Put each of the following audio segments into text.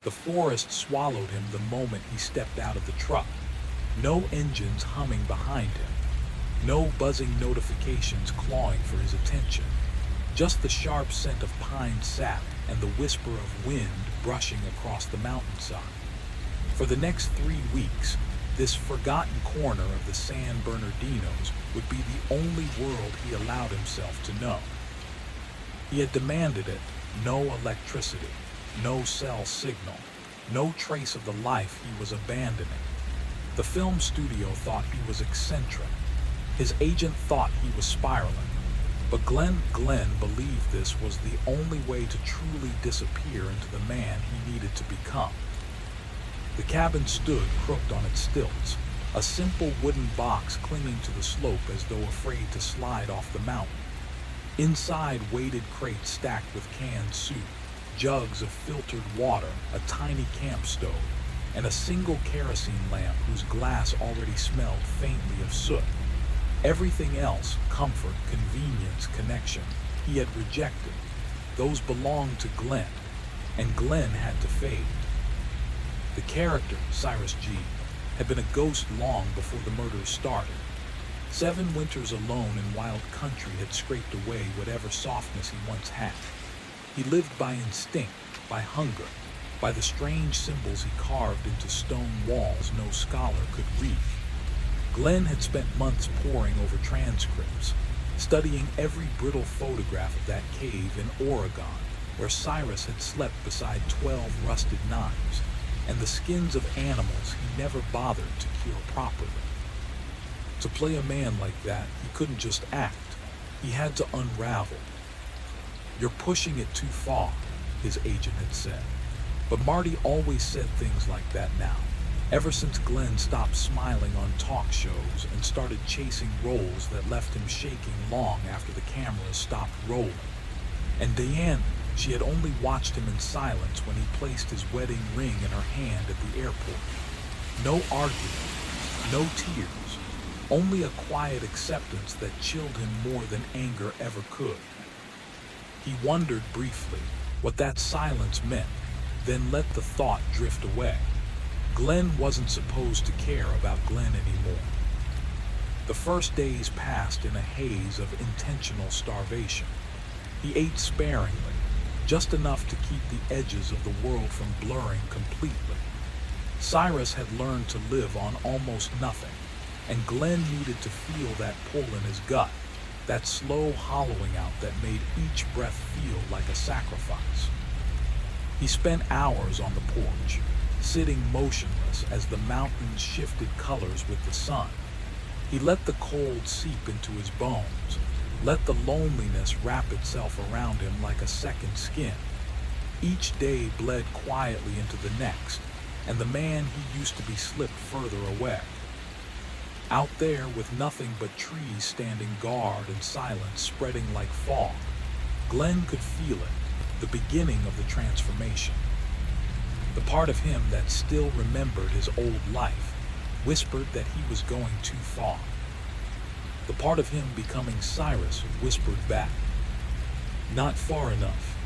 The forest swallowed him the moment he stepped out of the truck. No engines humming behind him. No buzzing notifications clawing for his attention. Just the sharp scent of pine sap and the whisper of wind brushing across the mountainside. For the next 3 weeks, this forgotten corner of the San Bernardinos would be the only world he allowed himself to know. He had demanded it: no electricity, no cell signal, no trace of the life he was abandoning. The film studio thought he was eccentric. His agent thought he was spiraling. But Glenn believed this was the only way to truly disappear into the man he needed to become. The cabin stood crooked on its stilts, a simple wooden box clinging to the slope as though afraid to slide off the mountain. Inside waited crates stacked with canned soup, jugs of filtered water, a tiny camp stove, and a single kerosene lamp whose glass already smelled faintly of soot. Everything else, comfort, convenience, connection, he had rejected. Those belonged to Glenn, and Glenn had to fade. The character, Cyrus G, had been a ghost long before the murders started. 7 winters alone in wild country had scraped away whatever softness he once had. He lived by instinct, by hunger, by the strange symbols he carved into stone walls no scholar could read. Glenn had spent months poring over transcripts, studying every brittle photograph of that cave in Oregon, where Cyrus had slept beside 12 rusted knives, and the skins of animals he never bothered to cure properly. To play a man like that, he couldn't just act. He had to unravel. "You're pushing it too far," his agent had said. But Marty always said things like that now, ever since Glenn stopped smiling on talk shows and started chasing roles that left him shaking long after the cameras stopped rolling. And Diane, she had only watched him in silence when he placed his wedding ring in her hand at the airport. No argument, no tears, only a quiet acceptance that chilled him more than anger ever could. He wondered briefly what that silence meant, then let the thought drift away. Glenn wasn't supposed to care about Glenn anymore. The first days passed in a haze of intentional starvation. He ate sparingly, just enough to keep the edges of the world from blurring completely. Cyrus had learned to live on almost nothing, and Glenn needed to feel that pull in his gut, that slow hollowing out that made each breath feel like a sacrifice. He spent hours on the porch, sitting motionless as the mountains shifted colors with the sun. He let the cold seep into his bones, let the loneliness wrap itself around him like a second skin. Each day bled quietly into the next, and the man he used to be slipped further away. Out there, with nothing but trees standing guard and silence spreading like fog, Glenn could feel it, the beginning of the transformation. The part of him that still remembered his old life whispered that he was going too far. The part of him becoming Cyrus whispered back, not far enough.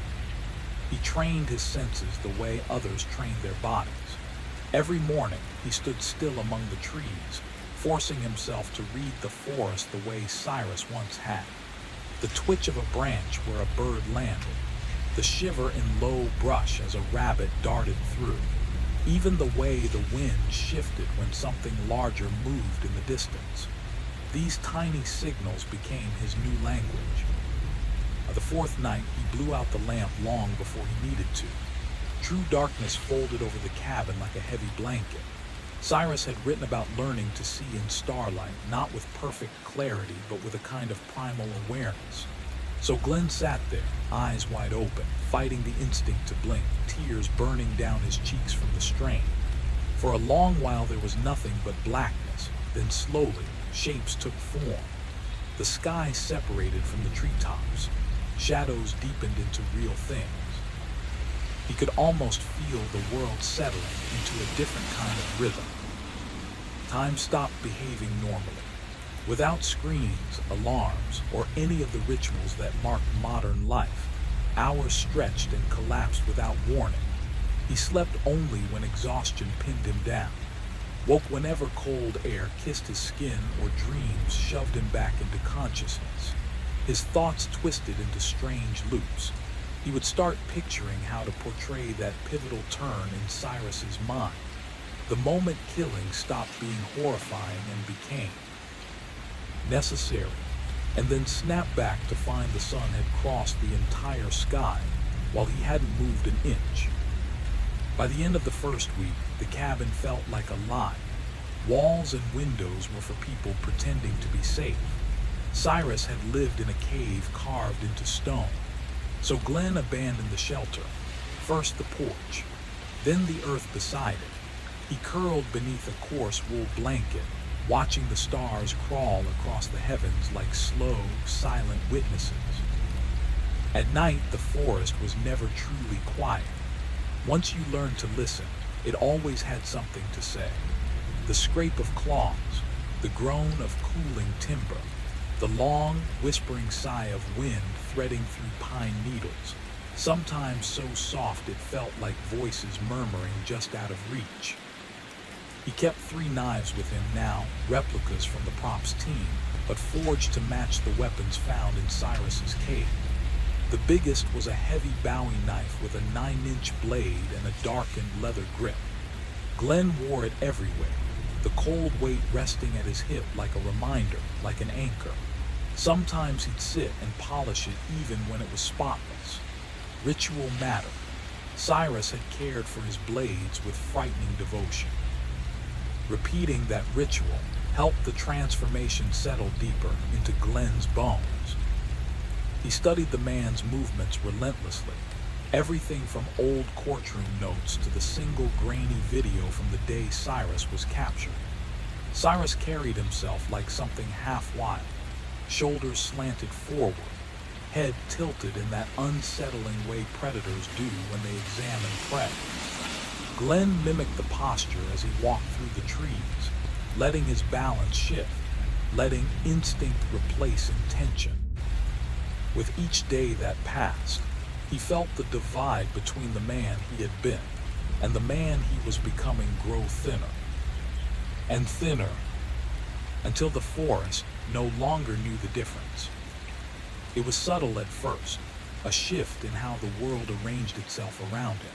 He trained his senses the way others trained their bodies. Every morning he stood still among the trees, forcing himself to read the forest the way Cyrus once had. The twitch of a branch where a bird landed, the shiver in low brush as a rabbit darted through, even the way the wind shifted when something larger moved in the distance. These tiny signals became his new language. The 4th night, he blew out the lamp long before he needed to. True darkness folded over the cabin like a heavy blanket. Cyrus had written about learning to see in starlight, not with perfect clarity, but with a kind of primal awareness. So Glenn sat there, eyes wide open, fighting the instinct to blink, tears burning down his cheeks from the strain. For a long while there was nothing but blackness, then slowly, shapes took form. The sky separated from the treetops. Shadows deepened into real things. He could almost feel the world settling into a different kind of rhythm. Time stopped behaving normally. Without screens, alarms, or any of the rituals that marked modern life, hours stretched and collapsed without warning. He slept only when exhaustion pinned him down, woke whenever cold air kissed his skin or dreams shoved him back into consciousness. His thoughts twisted into strange loops. He would start picturing how to portray that pivotal turn in Cyrus's mind, the moment killing stopped being horrifying and became necessary, and then snap back to find the sun had crossed the entire sky while he hadn't moved an inch. By the end of the first week, the cabin felt like alive. Walls and windows were for people pretending to be safe. Cyrus had lived in a cave carved into stone, so Glenn abandoned the shelter, first the porch, then the earth beside it. He curled beneath a coarse wool blanket, watching the stars crawl across the heavens like slow, silent witnesses. At night, the forest was never truly quiet. Once you learned to listen, it always had something to say. The scrape of claws, the groan of cooling timber, the long, whispering sigh of wind threading through pine needles, sometimes so soft it felt like voices murmuring just out of reach. He kept 3 knives with him now, replicas from the props team, but forged to match the weapons found in Cyrus's cave. The biggest was a heavy Bowie knife with a 9-inch blade and a darkened leather grip. Glenn wore it everywhere, the cold weight resting at his hip like a reminder, like an anchor. Sometimes he'd sit and polish it even when it was spotless. Ritual mattered. Cyrus had cared for his blades with frightening devotion. Repeating that ritual helped the transformation settle deeper into Glenn's bones. He studied the man's movements relentlessly, everything from old courtroom notes to the single grainy video from the day Cyrus was captured. Cyrus carried himself like something half wild, shoulders slanted forward, head tilted in that unsettling way predators do when they examine prey. Glenn mimicked the posture as he walked through the trees, letting his balance shift, letting instinct replace intention. With each day that passed, he felt the divide between the man he had been and the man he was becoming grow thinner and thinner, until the forest no longer knew the difference. It was subtle at first, a shift in how the world arranged itself around him.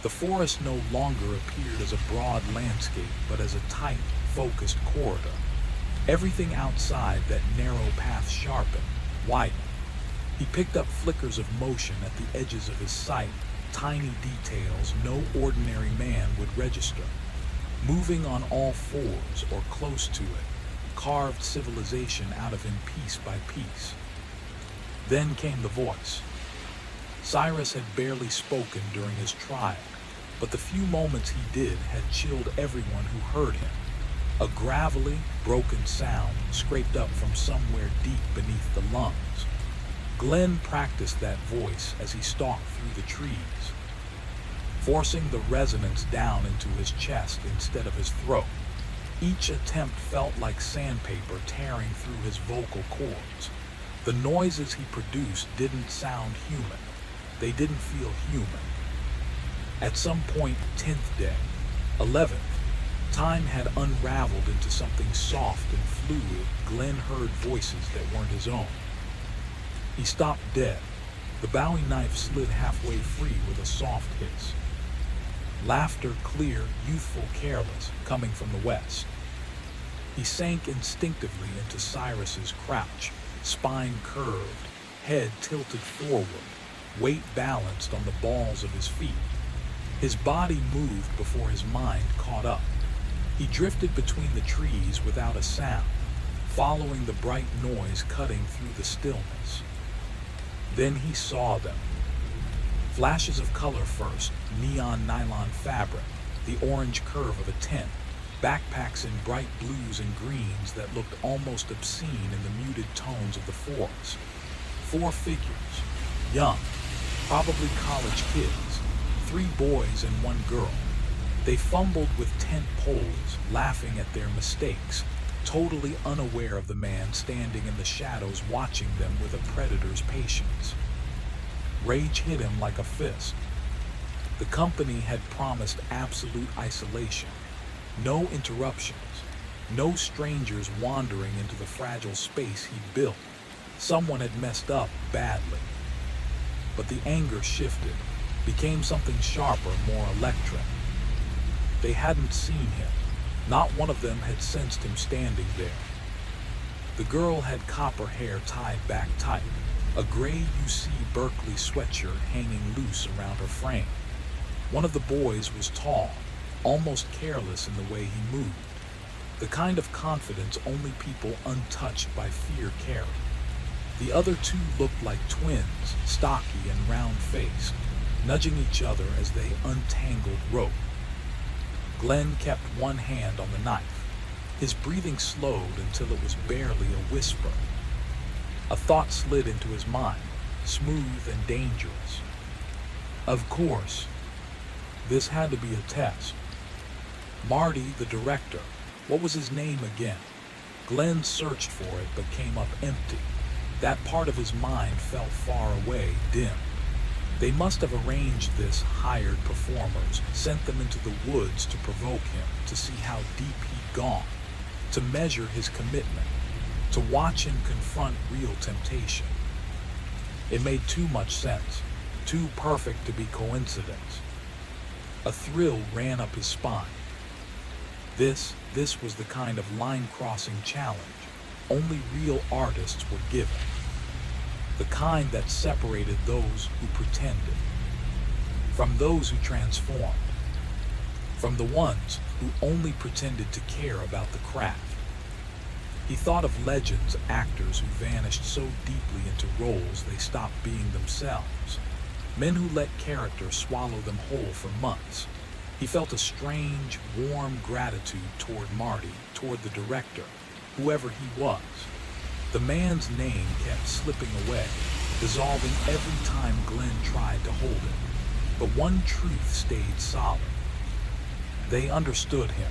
The forest no longer appeared as a broad landscape, but as a tight, focused corridor. Everything outside that narrow path sharpened, widened. He picked up flickers of motion at the edges of his sight, tiny details no ordinary man would register. Moving on all fours or close to it, carved civilization out of him piece by piece. Then came the voice. Cyrus had barely spoken during his trial, but the few moments he did had chilled everyone who heard him. A gravelly, broken sound scraped up from somewhere deep beneath the lungs. Glenn practiced that voice as he stalked through the trees, forcing the resonance down into his chest instead of his throat. Each attempt felt like sandpaper tearing through his vocal cords. The noises he produced didn't sound human. They didn't feel human. At some point, 10th day, 11th, time had unraveled into something soft and fluid. Glenn heard voices that weren't his own. He stopped dead. The Bowie knife slid halfway free with a soft hiss. Laughter, clear, youthful, careless, coming from the west. He sank instinctively into Cyrus's crouch, spine curved, head tilted forward, weight balanced on the balls of his feet. His body moved before his mind caught up. He drifted between the trees without a sound, following the bright noise cutting through the stillness. Then he saw them. Flashes of color first, neon nylon fabric, the orange curve of a tent, backpacks in bright blues and greens that looked almost obscene in the muted tones of the forest. 4 figures, young, probably college kids, 3 boys and 1 girl. They fumbled with tent poles, laughing at their mistakes, totally unaware of the man standing in the shadows watching them with a predator's patience. Rage hit him like a fist. The company had promised absolute isolation, no interruptions, no strangers wandering into the fragile space he'd built. Someone had messed up badly. But the anger shifted, became something sharper, more electric. They hadn't seen him. Not one of them had sensed him standing there. The girl had copper hair tied back tight, a gray UC Berkeley sweatshirt hanging loose around her frame. One of the boys was tall, almost careless in the way he moved, the kind of confidence only people untouched by fear carry. The other two looked like twins, stocky and round-faced, nudging each other as they untangled rope. Glenn kept one hand on the knife. His breathing slowed until it was barely a whisper. A thought slid into his mind, smooth and dangerous. Of course, this had to be a test. Marty, the director, what was his name again? Glenn searched for it but came up empty. That part of his mind felt far away, dim. They must have arranged this, hired performers, sent them into the woods to provoke him, to see how deep he'd gone, to measure his commitment, to watch him confront real temptation. It made too much sense, too perfect to be coincidence. A thrill ran up his spine. This was the kind of line-crossing challenge only real artists were given. The kind that separated those who pretended from those who transformed, from the ones who only pretended to care about the craft. He thought of legends, actors who vanished so deeply into roles they stopped being themselves, men who let character swallow them whole for months. He felt a strange, warm gratitude toward Marty, toward the director, whoever he was. The man's name kept slipping away, dissolving every time Glenn tried to hold it. But one truth stayed solid. They understood him.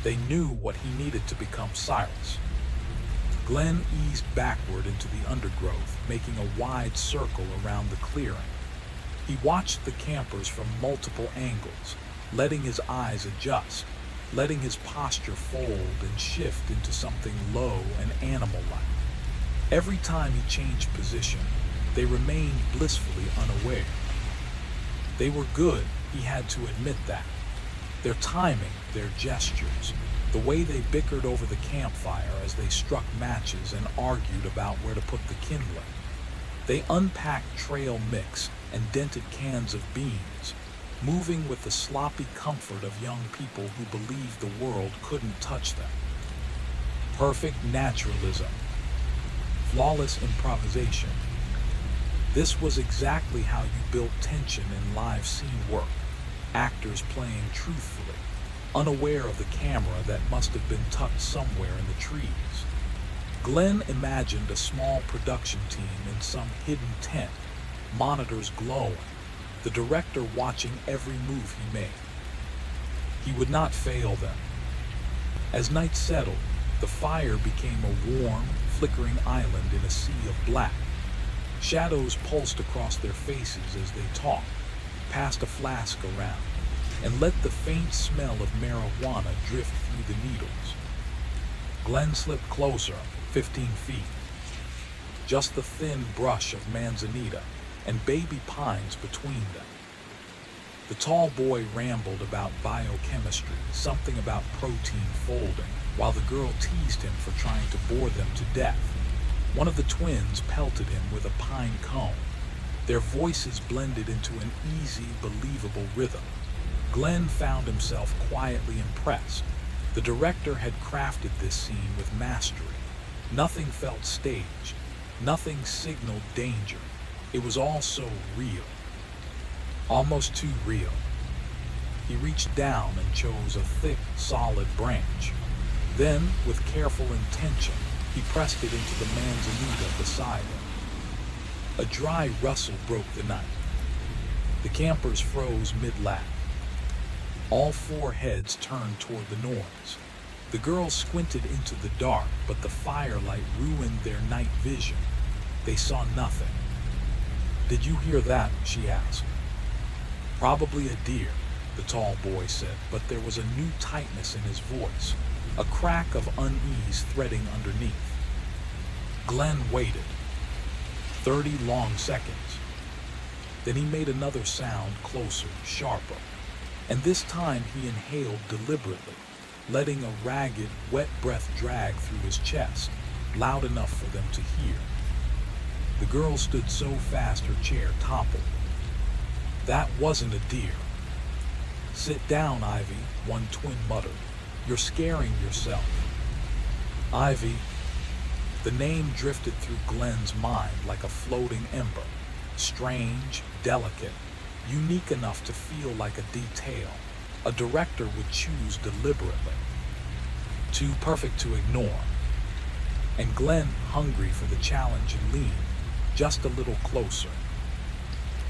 They knew what he needed to become Cyrus. Glenn eased backward into the undergrowth, making a wide circle around the clearing. He watched the campers from multiple angles, letting his eyes adjust, letting his posture fold and shift into something low and animal-like. Every time he changed position, they remained blissfully unaware. They were good, he had to admit that. Their timing, their gestures, the way they bickered over the campfire as they struck matches and argued about where to put the kindling. They unpacked trail mix and dented cans of beans, moving with the sloppy comfort of young people who believed the world couldn't touch them. Perfect naturalism, flawless improvisation. This was exactly how you built tension in live scene work, actors playing truthfully, unaware of the camera that must have been tucked somewhere in the trees. Glenn imagined a small production team in some hidden tent, monitors glowing, the director watching every move he made. He would not fail them. As night settled, the fire became a warm, flickering island in a sea of black. Shadows pulsed across their faces as they talked, passed a flask around, and let the faint smell of marijuana drift through the needles. Glenn slipped closer, 15 feet. Just the thin brush of manzanita and baby pines between them. The tall boy rambled about biochemistry, something about protein folding, while the girl teased him for trying to bore them to death. One of the twins pelted him with a pine cone. Their voices blended into an easy, believable rhythm. Glenn found himself quietly impressed. The director had crafted this scene with mastery. Nothing felt staged. Nothing signaled danger. It was all so real. Almost too real. He reached down and chose a thick, solid branch. Then, with careful intention, he pressed it into the manzanita beside him. A dry rustle broke the night. The campers froze mid-laugh. All four heads turned toward the noise. The girls squinted into the dark, but the firelight ruined their night vision. They saw nothing. "Did you hear that?" she asked. Probably a deer, the tall boy said, but there was a new tightness in his voice, a crack of unease threading underneath. Glenn waited. 30 long seconds. Then he made another sound closer, sharper, and this time he inhaled deliberately, letting a ragged, wet breath drag through his chest, loud enough for them to hear. The girl stood so fast her chair toppled. That wasn't a deer. Sit down, Ivy, one twin muttered. You're scaring yourself. Ivy. The name drifted through Glenn's mind like a floating ember, strange, delicate, unique enough to feel like a detail a director would choose deliberately. Too perfect to ignore. And Glenn, hungry for the challenge, leaned just a little closer,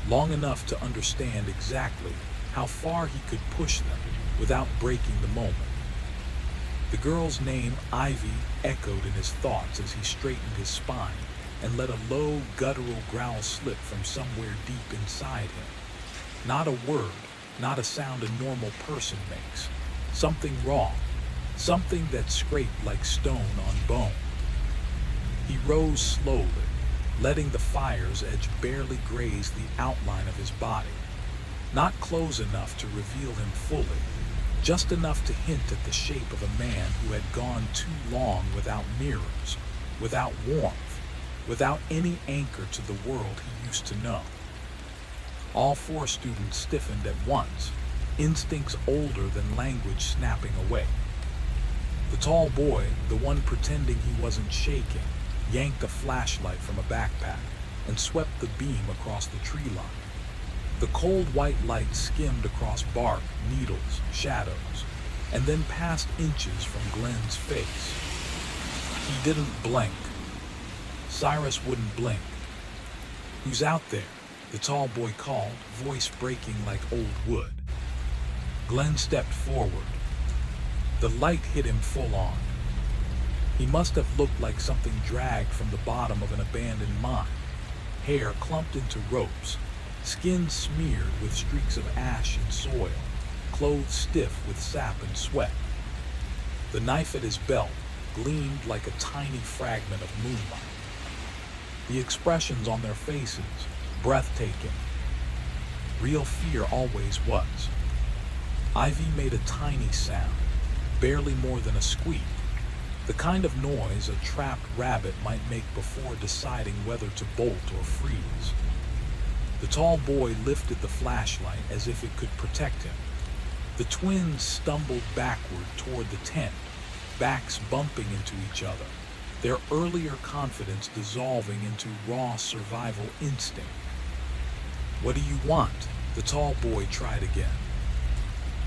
long enough to understand exactly how far he could push them without breaking the moment. The girl's name, Ivy, echoed in his thoughts as he straightened his spine and let a low, guttural growl slip from somewhere deep inside him. Not a word, not a sound a normal person makes. Something wrong, something that scraped like stone on bone. He rose slowly, letting the fire's edge barely graze the outline of his body. Not close enough to reveal him fully, just enough to hint at the shape of a man who had gone too long without mirrors, without warmth, without any anchor to the world he used to know. All four students stiffened at once, instincts older than language snapping away. The tall boy, the one pretending he wasn't shaking, yanked a flashlight from a backpack and swept the beam across the tree line. The cold white light skimmed across bark, needles, shadows, and then passed inches from Glenn's face. He didn't blink. Cyrus wouldn't blink. Who's out there? The tall boy called, voice breaking like old wood. Glenn stepped forward. The light hit him full on. He must have looked like something dragged from the bottom of an abandoned mine. Hair clumped into ropes, skin smeared with streaks of ash and soil, clothes stiff with sap and sweat. The knife at his belt gleamed like a tiny fragment of moonlight. The expressions on their faces, breathtaking. Real fear always was. Ivy made a tiny sound, barely more than a squeak, the kind of noise a trapped rabbit might make before deciding whether to bolt or freeze. The tall boy lifted the flashlight as if it could protect him. The twins stumbled backward toward the tent, backs bumping into each other, their earlier confidence dissolving into raw survival instinct. What do you want? The tall boy tried again.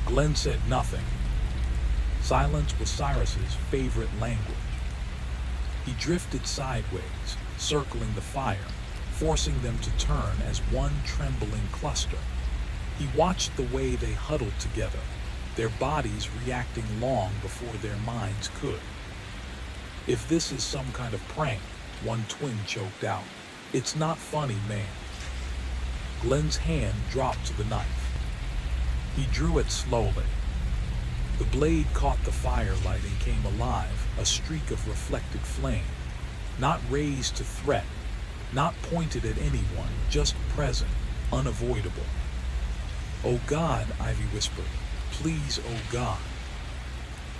Glenn said nothing. Silence was Cyrus's favorite language. He drifted sideways, circling the fire, forcing them to turn as one trembling cluster. He watched the way they huddled together, their bodies reacting long before their minds could. If this is some kind of prank, one twin choked out, it's not funny, man. Glenn's hand dropped to the knife. He drew it slowly. The blade caught the firelight and came alive, a streak of reflected flame, not raised to threat, not pointed at anyone, just present, unavoidable. "Oh God," Ivy whispered. "Please, oh God."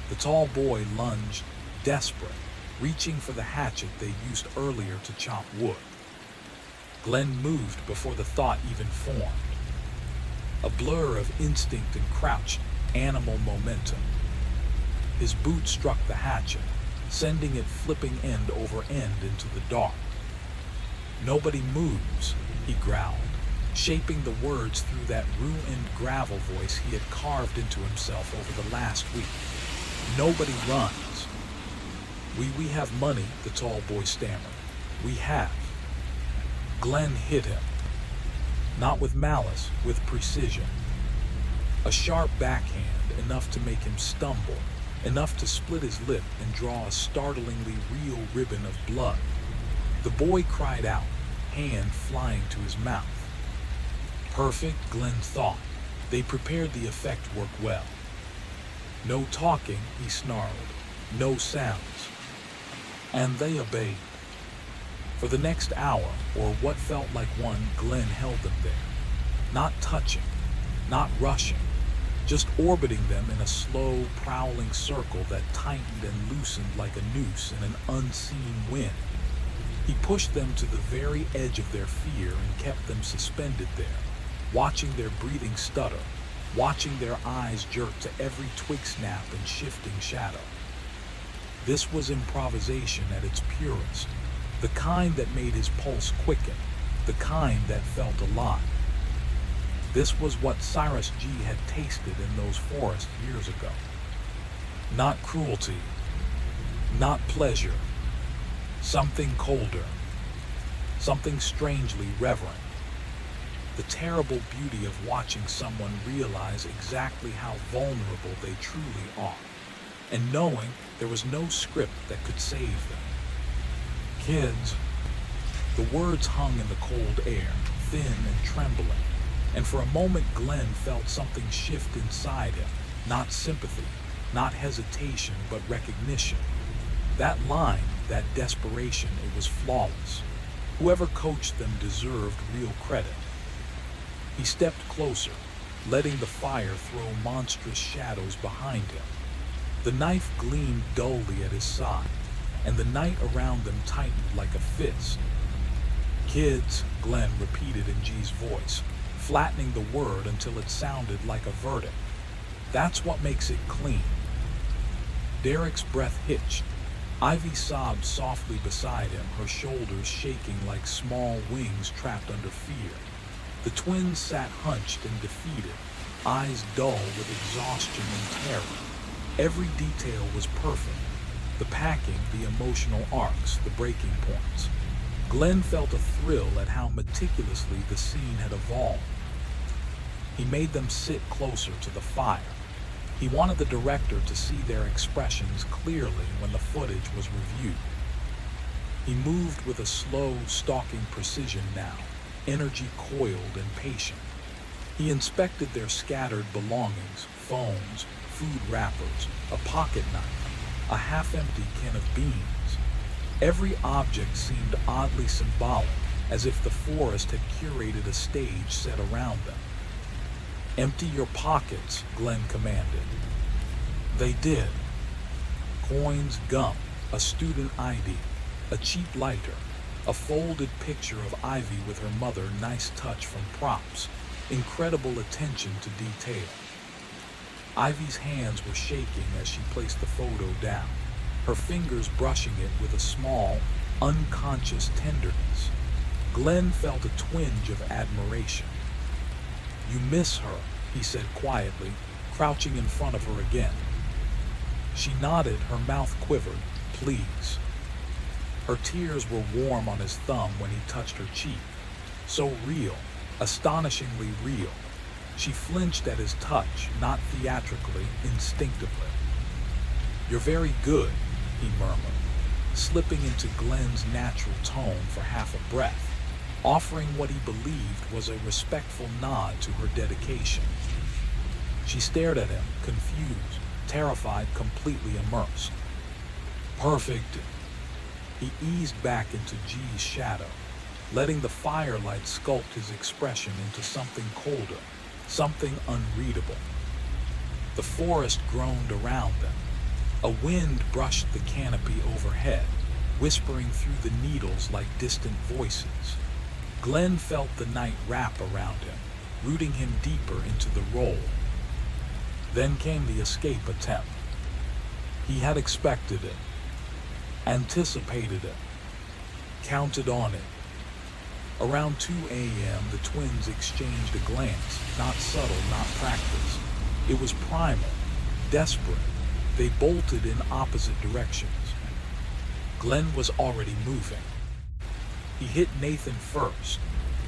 The tall boy lunged, desperate, reaching for the hatchet they used earlier to chop wood. Glenn moved before the thought even formed. A blur of instinct and crouched, animal momentum. His boot struck the hatchet, sending it flipping end over end into the dark. "Nobody moves," he growled, shaping the words through that ruined gravel voice he had carved into himself over the last week. "Nobody runs." We have money," the tall boy stammered. "We have." Glenn hit him. Not with malice, with precision. A sharp backhand, enough to make him stumble, enough to split his lip and draw a startlingly real ribbon of blood. The boy cried out, hand flying to his mouth. Perfect, Glenn thought, They prepared the effect work well. No talking, he snarled. No sounds. And they obeyed. For the next hour, or what felt like one, Glenn held them there. Not touching, not rushing, just orbiting them in a slow, prowling circle that tightened and loosened like a noose in an unseen wind. He pushed them to the very edge of their fear and kept them suspended there, watching their breathing stutter, watching their eyes jerk to every twig snap and shifting shadow. This was improvisation at its purest, the kind that made his pulse quicken, the kind that felt alive. This was what Cyrus G had tasted in those forests years ago. Not cruelty, not pleasure, something colder, something strangely reverent. The terrible beauty of watching someone realize exactly how vulnerable they truly are, and knowing there was no script that could save them. Kids. The words hung in the cold air, thin and trembling, and for a moment Glenn felt something shift inside him, not sympathy, not hesitation, but recognition. That line, that desperation, it was flawless. Whoever coached them deserved real credit. He stepped closer, letting the fire throw monstrous shadows behind him. The knife gleamed dully at his side, and the night around them tightened like a fist. Kids, Glenn repeated in G's voice, flattening the word until it sounded like a verdict. That's what makes it clean. Derek's breath hitched. Ivy sobbed softly beside him, her shoulders shaking like small wings trapped under fear. The twins sat hunched and defeated, eyes dull with exhaustion and terror. Every detail was perfect. The packing, the emotional arcs, the breaking points. Glenn felt a thrill at how meticulously the scene had evolved. He made them sit closer to the fire. He wanted the director to see their expressions clearly when the footage was reviewed. He moved with a slow, stalking precision now, energy coiled and patient. He inspected their scattered belongings, phones, food wrappers, a pocket knife, a half-empty can of beans. Every object seemed oddly symbolic, as if the forest had curated a stage set around them. "Empty your pockets," Glenn commanded. They did. Coins, gum, a student ID, a cheap lighter, a folded picture of Ivy with her mother, nice touch from props, incredible attention to detail. Ivy's hands were shaking as she placed the photo down, her fingers brushing it with a small, unconscious tenderness. Glenn felt a twinge of admiration. "You miss her," he said quietly, crouching in front of her again. She nodded, her mouth quivered. "Please." Her tears were warm on his thumb when he touched her cheek. So real, astonishingly real. She flinched at his touch, not theatrically, instinctively. "You're very good," he murmured, slipping into Glenn's natural tone for half a breath, offering what he believed was a respectful nod to her dedication. She stared at him, confused, terrified, completely immersed. "Perfect." He eased back into G's shadow, letting the firelight sculpt his expression into something colder, something unreadable. The forest groaned around them. A wind brushed the canopy overhead, whispering through the needles like distant voices. Glenn felt the night wrap around him, rooting him deeper into the role. Then came the escape attempt. He had expected it, anticipated it, counted on it. Around 2 a.m., the twins exchanged a glance, not subtle, not practiced. It was primal, desperate. They bolted in opposite directions. Glenn was already moving. He hit Nathan first,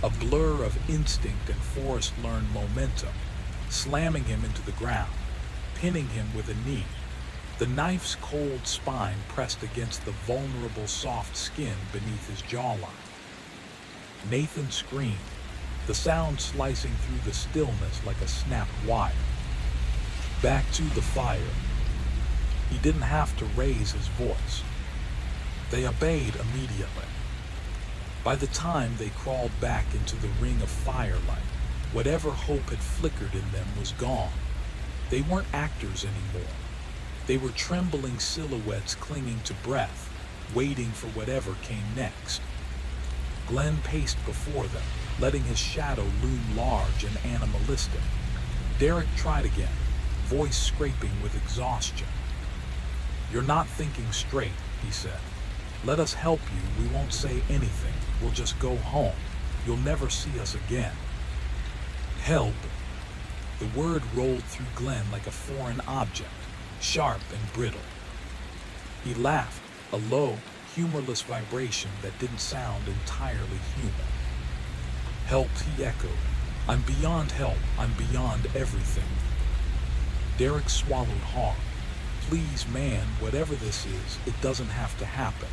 a blur of instinct and forest-learned momentum, slamming him into the ground, pinning him with a knee. The knife's cold spine pressed against the vulnerable soft skin beneath his jawline. Nathan screamed. the sound slicing through the stillness like a snapped wire. Back to the fire. He didn't have to raise his voice. They obeyed immediately. By the time they crawled back into the ring of firelight, whatever hope had flickered in them was gone. They weren't actors anymore. They were trembling silhouettes clinging to breath, waiting for whatever came next. Glenn paced before them, letting his shadow loom large and animalistic. Derek tried again, voice scraping with exhaustion. "You're not thinking straight," he said. "Let us help you. We won't say anything. We'll just go home. You'll never see us again." Help. The word rolled through Glenn like a foreign object, sharp and brittle. He laughed, a low, humorless vibration that didn't sound entirely human. "Help," he echoed. "I'm beyond help. I'm beyond everything." Derek swallowed hard. "Please, man, whatever this is, it doesn't have to happen."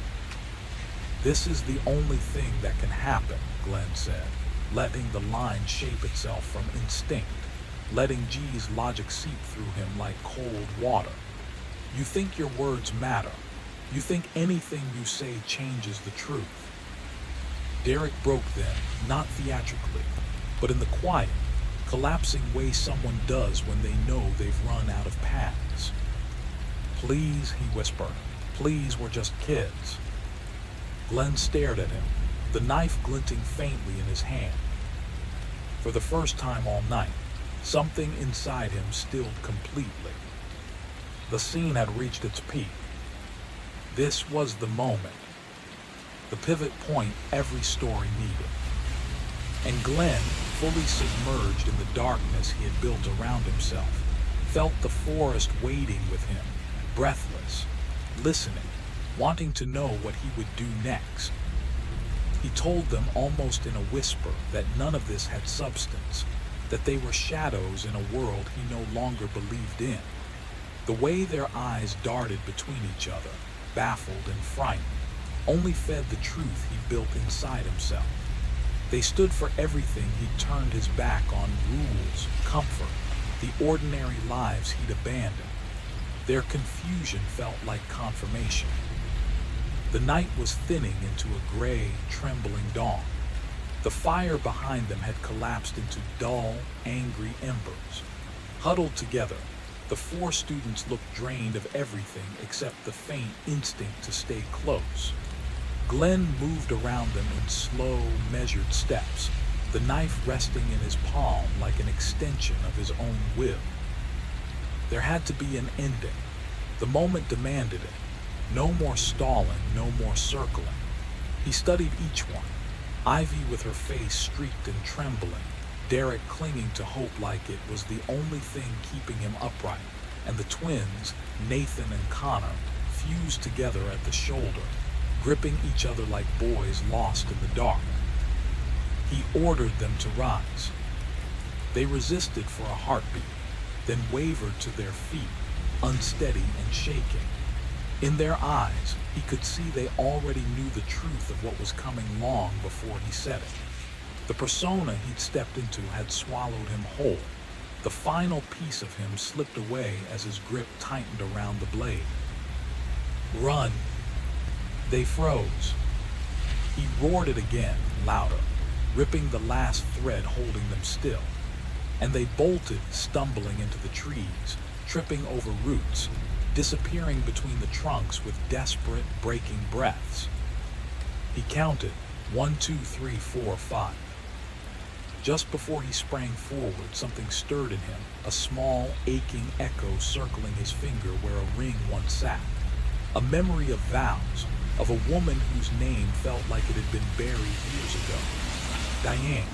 "This is the only thing that can happen," Glenn said, letting the line shape itself from instinct, letting G's logic seep through him like cold water. "You think your words matter. You think anything you say changes the truth." Derek broke then, not theatrically, but in the quiet, collapsing way someone does when they know they've run out of paths. "Please," he whispered. "Please, we're just kids." Glenn stared at him, the knife glinting faintly in his hand. For the first time all night, something inside him stilled completely. The scene had reached its peak. This was the moment, the pivot point every story needed. And Glenn, fully submerged in the darkness he had built around himself, felt the forest waiting with him, breathless, listening, wanting to know what he would do next. He told them almost in a whisper that none of this had substance, that they were shadows in a world he no longer believed in. The way their eyes darted between each other, baffled and frightened, only fed the truth he built inside himself. They stood for everything he'd turned his back on: rules, comfort, the ordinary lives he'd abandoned. Their confusion felt like confirmation. The night was thinning into a gray, trembling dawn. The fire behind them had collapsed into dull, angry embers. Huddled together, the four students looked drained of everything except the faint instinct to stay close. Glenn moved around them in slow, measured steps, the knife resting in his palm like an extension of his own will. There had to be an ending. The moment demanded it. No more stalling, no more circling. He studied each one. Ivy with her face streaked and trembling, Derek clinging to hope like it was the only thing keeping him upright, and the twins, Nathan and Connor, fused together at the shoulder, gripping each other like boys lost in the dark. He ordered them to rise. They resisted for a heartbeat, then wavered to their feet, unsteady and shaking. In their eyes, he could see they already knew the truth of what was coming long before he said it. The persona he'd stepped into had swallowed him whole. The final piece of him slipped away as his grip tightened around the blade. "Run!" They froze. He roared it again, louder, ripping the last thread holding them still. And they bolted, stumbling into the trees, tripping over roots, disappearing between the trunks with desperate, breaking breaths. He counted 1, 2, 3, 4, 5. Just before he sprang forward, something stirred in him, a small, aching echo circling his finger where a ring once sat. A memory of vows, of a woman whose name felt like it had been buried years ago. Diane.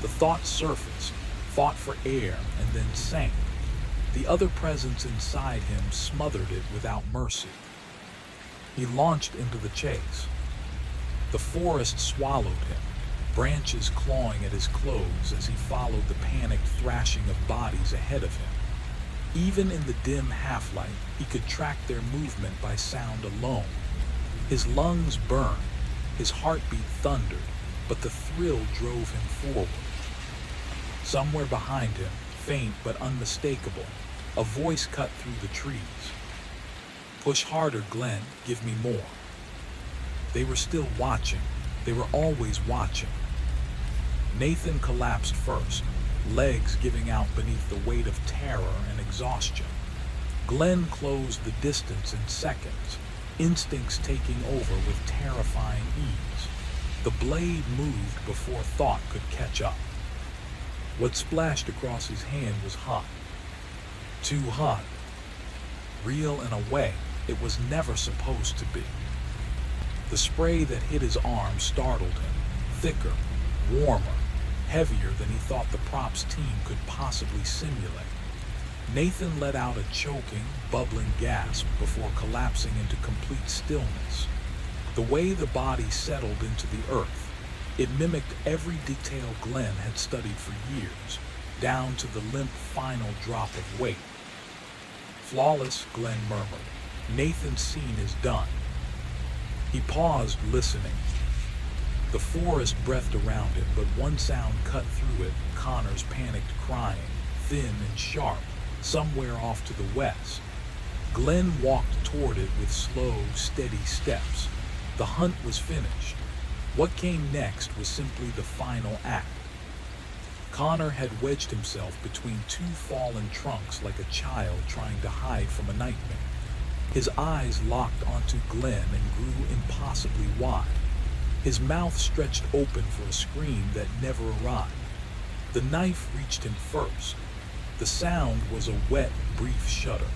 The thought surfaced, fought for air, and then sank. The other presence inside him smothered it without mercy. He launched into the chase. The forest swallowed him, branches clawing at his clothes as he followed the panicked thrashing of bodies ahead of him. Even in the dim half-light, he could track their movement by sound alone. His lungs burned, his heartbeat thundered, but the thrill drove him forward. Somewhere behind him, faint but unmistakable, a voice cut through the trees. "Push harder, Glenn, give me more." They were still watching. They were always watching. Nathan collapsed first, legs giving out beneath the weight of terror and exhaustion. Glenn closed the distance in seconds, instincts taking over with terrifying ease. The blade moved before thought could catch up. What splashed across his hand was hot. Too hot. Real in a way it was never supposed to be. The spray that hit his arm startled him, thicker, warmer, heavier than he thought the props team could possibly simulate. Nathan let out a choking, bubbling gasp before collapsing into complete stillness. The way the body settled into the earth, it mimicked every detail Glenn had studied for years, down to the limp final drop of weight. "Flawless," Glenn murmured. "Nathan's scene is done." He paused, listening. The forest breathed around him, but one sound cut through it, Connor's panicked crying, thin and sharp, somewhere off to the west. Glenn walked toward it with slow, steady steps. The hunt was finished. What came next was simply the final act. Connor had wedged himself between two fallen trunks like a child trying to hide from a nightmare. His eyes locked onto Glenn and grew impossibly wide. His mouth stretched open for a scream that never arrived. The knife reached him first. The sound was a wet, brief shudder.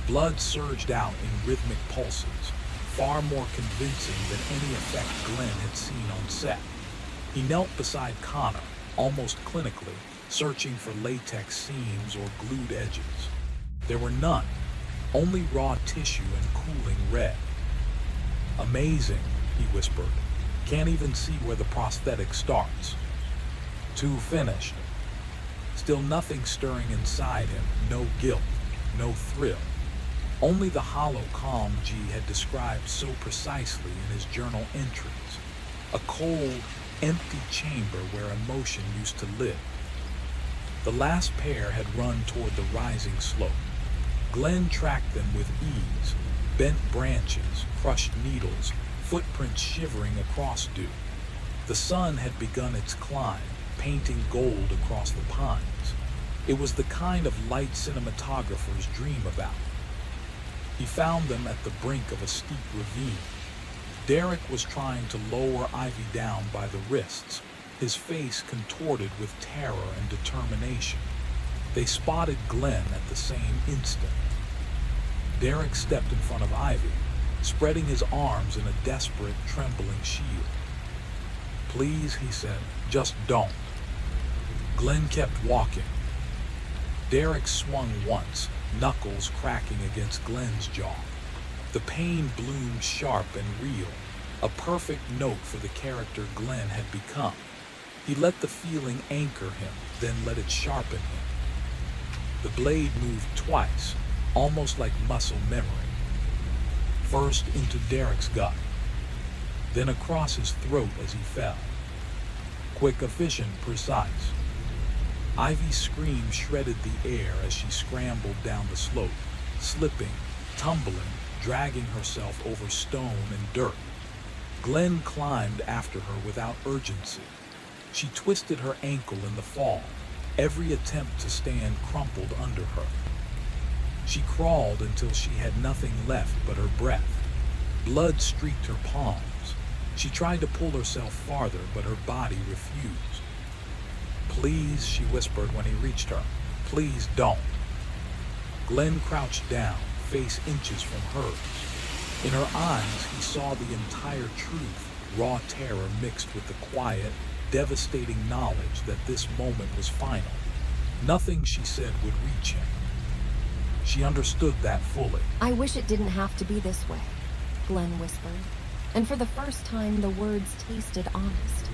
Blood surged out in rhythmic pulses, far more convincing than any effect Glenn had seen on set. He knelt beside Connor, almost clinically, searching for latex seams or glued edges. There were none, only raw tissue and cooling red. "Amazing," he whispered. "Can't even see where the prosthetic starts." Too finished. Still nothing stirring inside him, no guilt, no thrill. Only the hollow calm G had described so precisely in his journal entries. A cold, empty chamber where emotion used to live. The last pair had run toward the rising slope. Glenn tracked them with ease, bent branches, crushed needles, footprints shivering across dew. The sun had begun its climb, painting gold across the pines. It was the kind of light cinematographers dream about. He found them at the brink of a steep ravine. Derek was trying to lower Ivy down by the wrists, his face contorted with terror and determination. They spotted Glenn at the same instant. Derek stepped in front of Ivy, spreading his arms in a desperate, trembling shield. "Please," he said, "just don't." Glenn kept walking. Derek swung once, knuckles cracking against Glenn's jaw. The pain bloomed sharp and real, a perfect note for the character Glenn had become. He let the feeling anchor him, then let it sharpen him. The blade moved twice, almost like muscle memory. First into Derek's gut, then across his throat as he fell. Quick, efficient, precise. Ivy's scream shredded the air as she scrambled down the slope, slipping, tumbling, dragging herself over stone and dirt. Glenn climbed after her without urgency. She twisted her ankle in the fall, every attempt to stand crumpled under her. She crawled until she had nothing left but her breath. Blood streaked her palms. She tried to pull herself farther, but her body refused. "Please," she whispered when he reached her. "Please don't." Glenn crouched down, face inches from hers. In her eyes, he saw the entire truth, raw terror mixed with the quiet, devastating knowledge that this moment was final. Nothing she said would reach him. She understood that fully. "I wish it didn't have to be this way," Glenn whispered, and for the first time the words tasted honest.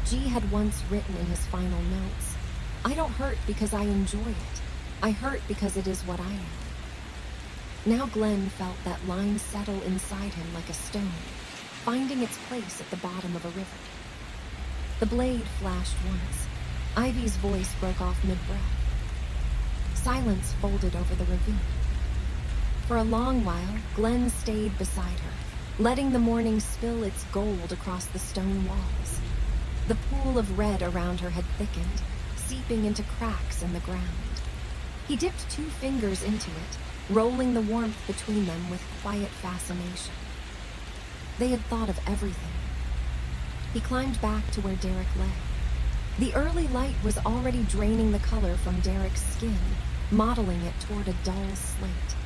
G had once written in his final notes, "I don't hurt because I enjoy it. I hurt because it is what I am." Now Glenn felt that line settle inside him like a stone, finding its place at the bottom of a river. The blade flashed once. Ivy's voice broke off mid-breath. Silence folded over the ravine. For a long while, Glenn stayed beside her, letting the morning spill its gold across the stone walls. The pool of red around her had thickened, seeping into cracks in the ground. He dipped 2 fingers into it, rolling the warmth between them with quiet fascination. They had thought of everything. He climbed back to where Derek lay. The early light was already draining the color from Derek's skin, modeling it toward a dull slate.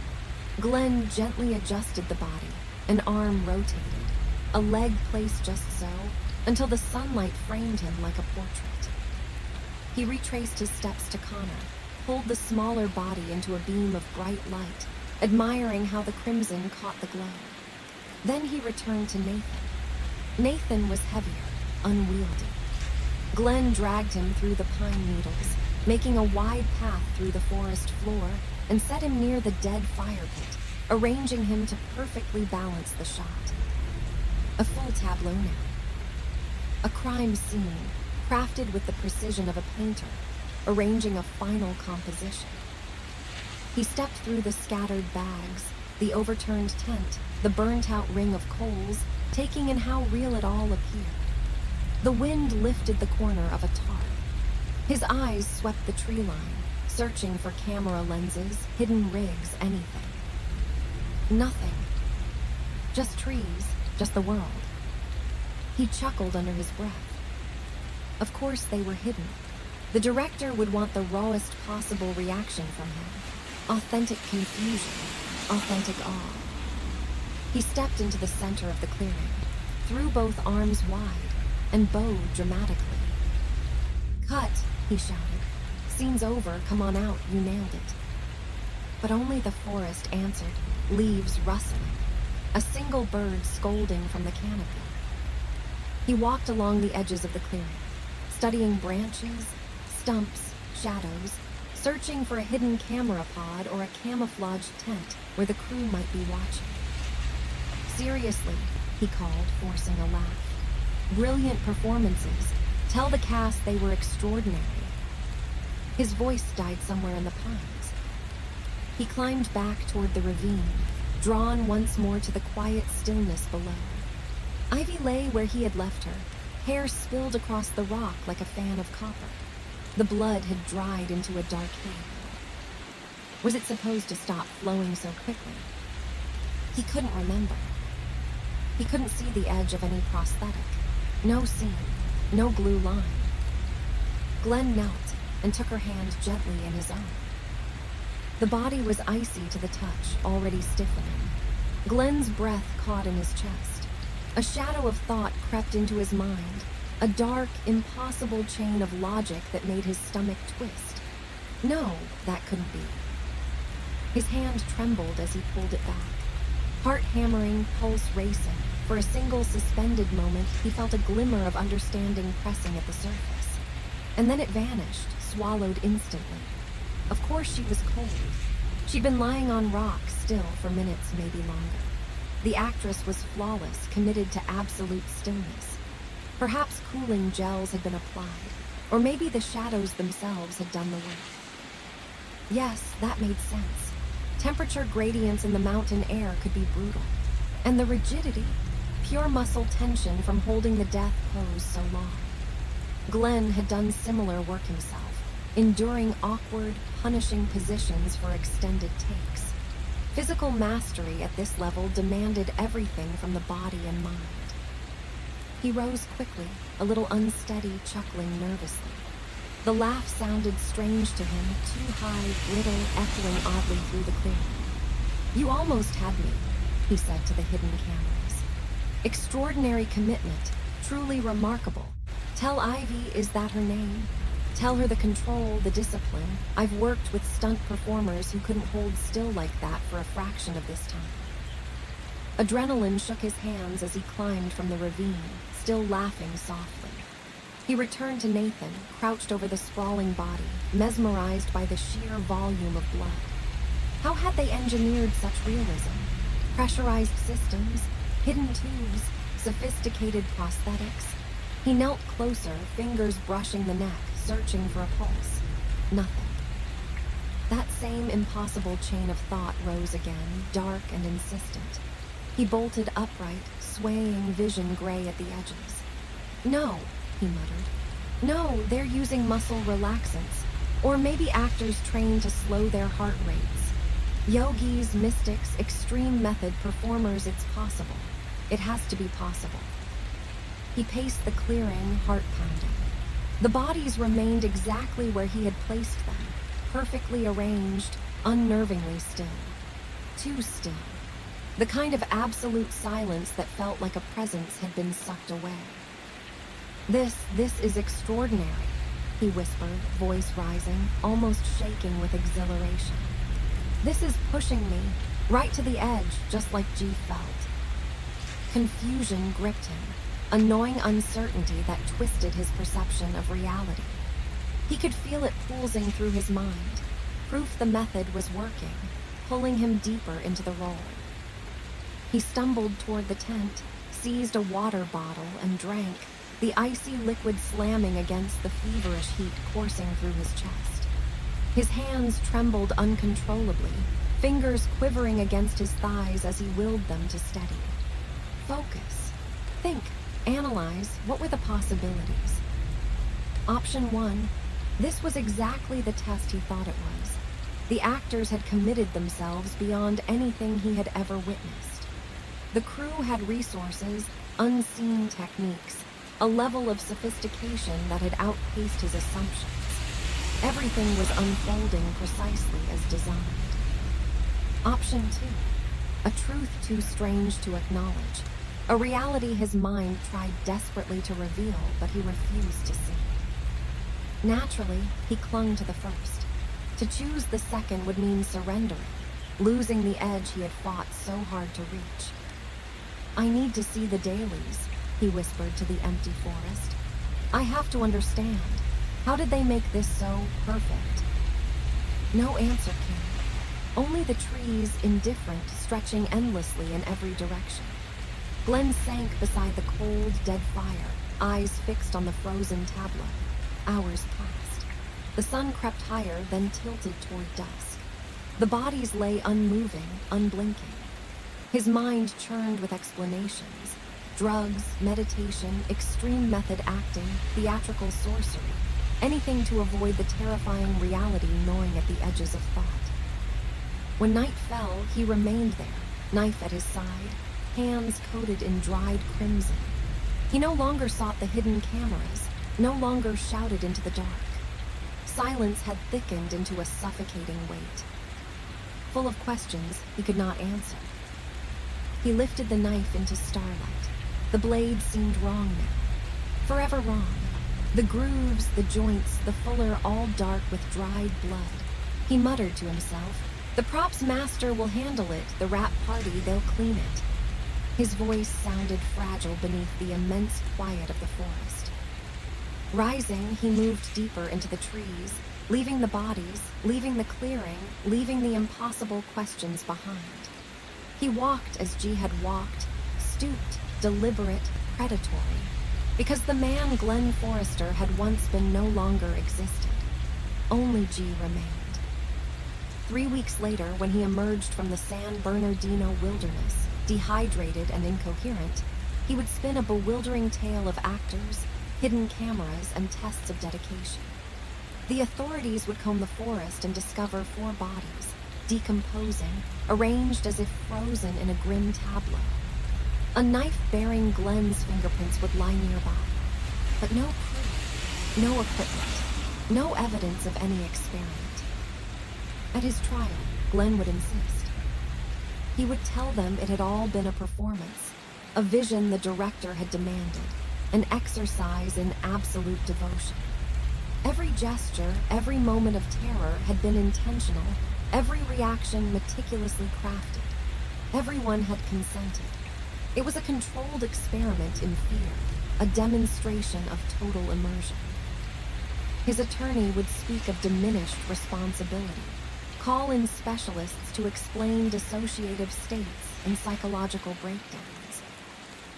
Glenn gently adjusted the body, an arm rotated, a leg placed just so, until the sunlight framed him like a portrait. He retraced his steps to Connor, pulled the smaller body into a beam of bright light, admiring how the crimson caught the glow. Then he returned to Nathan. Nathan was heavier, unwieldy. Glenn dragged him through the pine needles, making a wide path through the forest floor, and set him near the dead fire pit, arranging him to perfectly balance the shot. A full tableau now. A crime scene, crafted with the precision of a painter, arranging a final composition. He stepped through the scattered bags, the overturned tent, the burnt-out ring of coals, taking in how real it all appeared. The wind lifted the corner of a tarp. His eyes swept the tree line, searching for camera lenses, hidden rigs, anything. Nothing. Just trees, just the world. He chuckled under his breath. Of course they were hidden. The director would want the rawest possible reaction from him. Authentic confusion, authentic awe. He stepped into the center of the clearing, threw both arms wide, and bowed dramatically. "Cut," he shouted. "Scene's over, come on out, you nailed it." But only the forest answered, leaves rustling, a single bird scolding from the canopy. He walked along the edges of the clearing, studying branches, stumps, shadows, searching for a hidden camera pod or a camouflaged tent where the crew might be watching. "Seriously," he called, forcing a laugh. "Brilliant performances. Tell the cast they were extraordinary." His voice died somewhere in the pines. He climbed back toward the ravine, drawn once more to the quiet stillness below. Ivy lay where he had left her, hair spilled across the rock like a fan of copper. The blood had dried into a dark haze. Was it supposed to stop flowing so quickly? He couldn't remember. He couldn't see the edge of any prosthetic. No seam, no glue line. Glenn knelt and took her hand gently in his own. The body was icy to the touch, already stiffening. Glenn's breath caught in his chest. A shadow of thought crept into his mind, a dark, impossible chain of logic that made his stomach twist. No, that couldn't be. His hand trembled as he pulled it back. Heart hammering, pulse racing. For a single suspended moment, he felt a glimmer of understanding pressing at the surface. And then it vanished, swallowed instantly. Of course she was cold. She'd been lying on rock still for minutes, maybe longer. The actress was flawless, committed to absolute stillness. Perhaps cooling gels had been applied, or maybe the shadows themselves had done the work. Yes, that made sense. Temperature gradients in the mountain air could be brutal. And the rigidity, pure muscle tension from holding the death pose so long. Glenn had done similar work himself, enduring awkward, punishing positions for extended takes. Physical mastery at this level demanded everything from the body and mind. He rose quickly, a little unsteady, chuckling nervously. The laugh sounded strange to him, too high, brittle, echoing oddly through the clearing. "You almost had me," he said to the hidden cameras. "Extraordinary commitment, truly remarkable. Tell Ivy, is that her name? Tell her the control, the discipline. I've worked with stunt performers who couldn't hold still like that for a fraction of this time." Adrenaline shook his hands as he climbed from the ravine, still laughing softly. He returned to Nathan, crouched over the sprawling body, mesmerized by the sheer volume of blood. How had they engineered such realism? Pressurized systems, hidden tubes, sophisticated prosthetics. He knelt closer, fingers brushing the neck, searching for a pulse. Nothing. That same impossible chain of thought rose again, dark and insistent. He bolted upright, swaying, vision gray at the edges. No, he muttered. No, they're using muscle relaxants. Or maybe actors trained to slow their heart rates. Yogis, mystics, extreme method performers, it's possible. It has to be possible. He paced the clearing, heart pounding. The bodies remained exactly where he had placed them, perfectly arranged, unnervingly still. Too still. The kind of absolute silence that felt like a presence had been sucked away. This is extraordinary, he whispered, voice rising, almost shaking with exhilaration. This is pushing me, right to the edge, just like G felt. Confusion gripped him, a gnawing uncertainty that twisted his perception of reality. He could feel it pulsing through his mind, proof the method was working, pulling him deeper into the role. He stumbled toward the tent, seized a water bottle, and drank, the icy liquid slamming against the feverish heat coursing through his chest. His hands trembled uncontrollably, fingers quivering against his thighs as he willed them to steady. Focus. Think. Analyze. What were the possibilities? Option 1. This was exactly the test he thought it was. The actors had committed themselves beyond anything he had ever witnessed. The crew had resources, unseen techniques, a level of sophistication that had outpaced his assumptions. Everything was unfolding precisely as designed. Option 2. A truth too strange to acknowledge. A reality his mind tried desperately to reveal, but he refused to see. Naturally, he clung to the first. To choose the second would mean surrendering, losing the edge he had fought so hard to reach. I need to see the dailies, he whispered to the empty forest. I have to understand. How did they make this so perfect? No answer came. Only the trees, indifferent, stretching endlessly in every direction. Glenn sank beside the cold, dead fire, eyes fixed on the frozen tableau. Hours passed. The sun crept higher, then tilted toward dusk. The bodies lay unmoving, unblinking. His mind churned with explanations. Drugs, meditation, extreme method acting, theatrical sorcery. Anything to avoid the terrifying reality gnawing at the edges of thought. When night fell, he remained there, knife at his side, hands coated in dried crimson. He no longer sought the hidden cameras, no longer shouted into the dark. Silence had thickened into a suffocating weight. Full of questions he could not answer. He lifted the knife into starlight. The blade seemed wrong now. Forever wrong. The grooves, the joints, the fuller, all dark with dried blood. He muttered to himself, "The props master will handle it, the rat party, they'll clean it." His voice sounded fragile beneath the immense quiet of the forest. Rising, he moved deeper into the trees, leaving the bodies, leaving the clearing, leaving the impossible questions behind. He walked as G had walked, stooped, deliberate, predatory, because the man Glenn Forrester had once been no longer existed. Only G remained. 3 weeks later, when he emerged from the San Bernardino wilderness, dehydrated and incoherent, he would spin a bewildering tale of actors, hidden cameras, and tests of dedication. The authorities would comb the forest and discover 4 bodies, decomposing, arranged as if frozen in a grim tableau. A knife bearing Glenn's fingerprints would lie nearby, but no proof, no equipment, no evidence of any experiment. At his trial, Glenn would insist. He would tell them it had all been a performance, a vision the director had demanded, an exercise in absolute devotion. Every gesture, every moment of terror had been intentional, every reaction meticulously crafted. Everyone had consented. It was a controlled experiment in fear, a demonstration of total immersion. His attorney would speak of diminished responsibility, call in specialists to explain dissociative states and psychological breakdowns.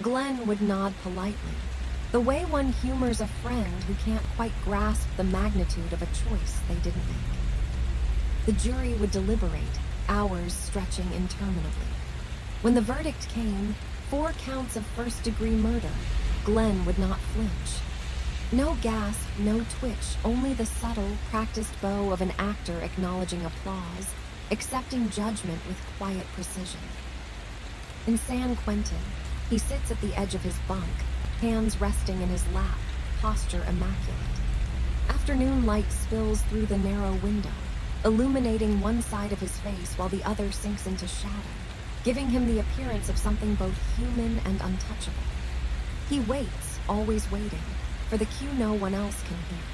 Glenn would nod politely, The way one humors a friend who can't quite grasp the magnitude of a choice they didn't make. The jury would deliberate, hours stretching interminably. When the verdict came, 4 counts of first-degree murder, Glenn would not flinch. No gasp, no twitch, only the subtle, practiced bow of an actor acknowledging applause, accepting judgment with quiet precision. In San Quentin, he sits at the edge of his bunk, hands resting in his lap, posture immaculate. Afternoon light spills through the narrow window, illuminating one side of his face while the other sinks into shadow, giving him the appearance of something both human and untouchable. He waits, always waiting, for the cue no one else can hear.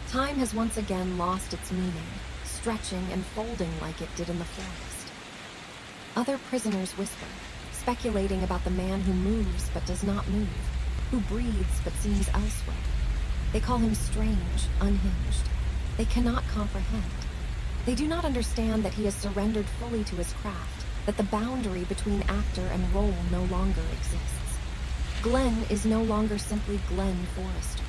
Time has once again lost its meaning, stretching and folding like it did in the forest. Other prisoners whisper, speculating about the man who moves but does not move, who breathes but seems elsewhere. They call him strange, unhinged. They cannot comprehend. They do not understand that he has surrendered fully to his craft, that the boundary between actor and role no longer exists. Glenn is no longer simply Glenn Forrester.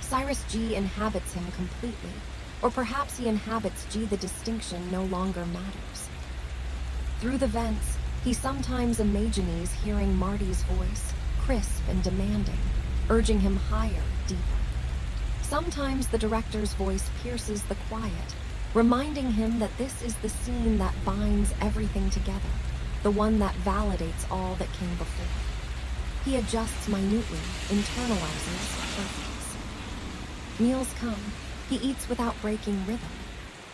Cyrus G inhabits him completely, or perhaps he inhabits G. The distinction no longer matters. Through the vents, he sometimes imagines hearing Marty's voice, crisp and demanding, urging him higher, deeper. Sometimes the director's voice pierces the quiet, reminding him that this is the scene that binds everything together, the one that validates all that came before. He adjusts minutely, internalizes, perfects. Meals come. He eats without breaking rhythm.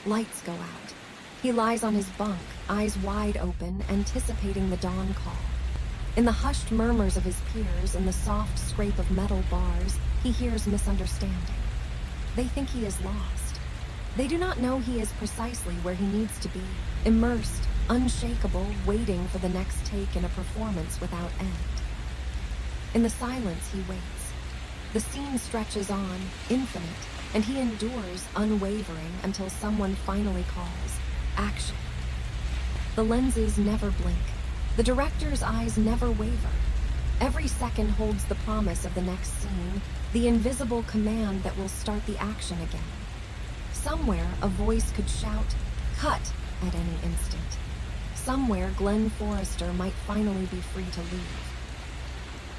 Lights go out. He lies on his bunk, eyes wide open, anticipating the dawn call. In the hushed murmurs of his peers, in the soft scrape of metal bars, he hears misunderstanding. They think he is lost. They do not know he is precisely where he needs to be, immersed, unshakable, waiting for the next take in a performance without end. In the silence, he waits. The scene stretches on, infinite, and he endures, unwavering, until someone finally calls, action. The lenses never blink. The director's eyes never waver. Every second holds the promise of the next scene, the invisible command that will start the action again. Somewhere, a voice could shout, cut, at any instant. Somewhere, Glenn Forrester might finally be free to leave.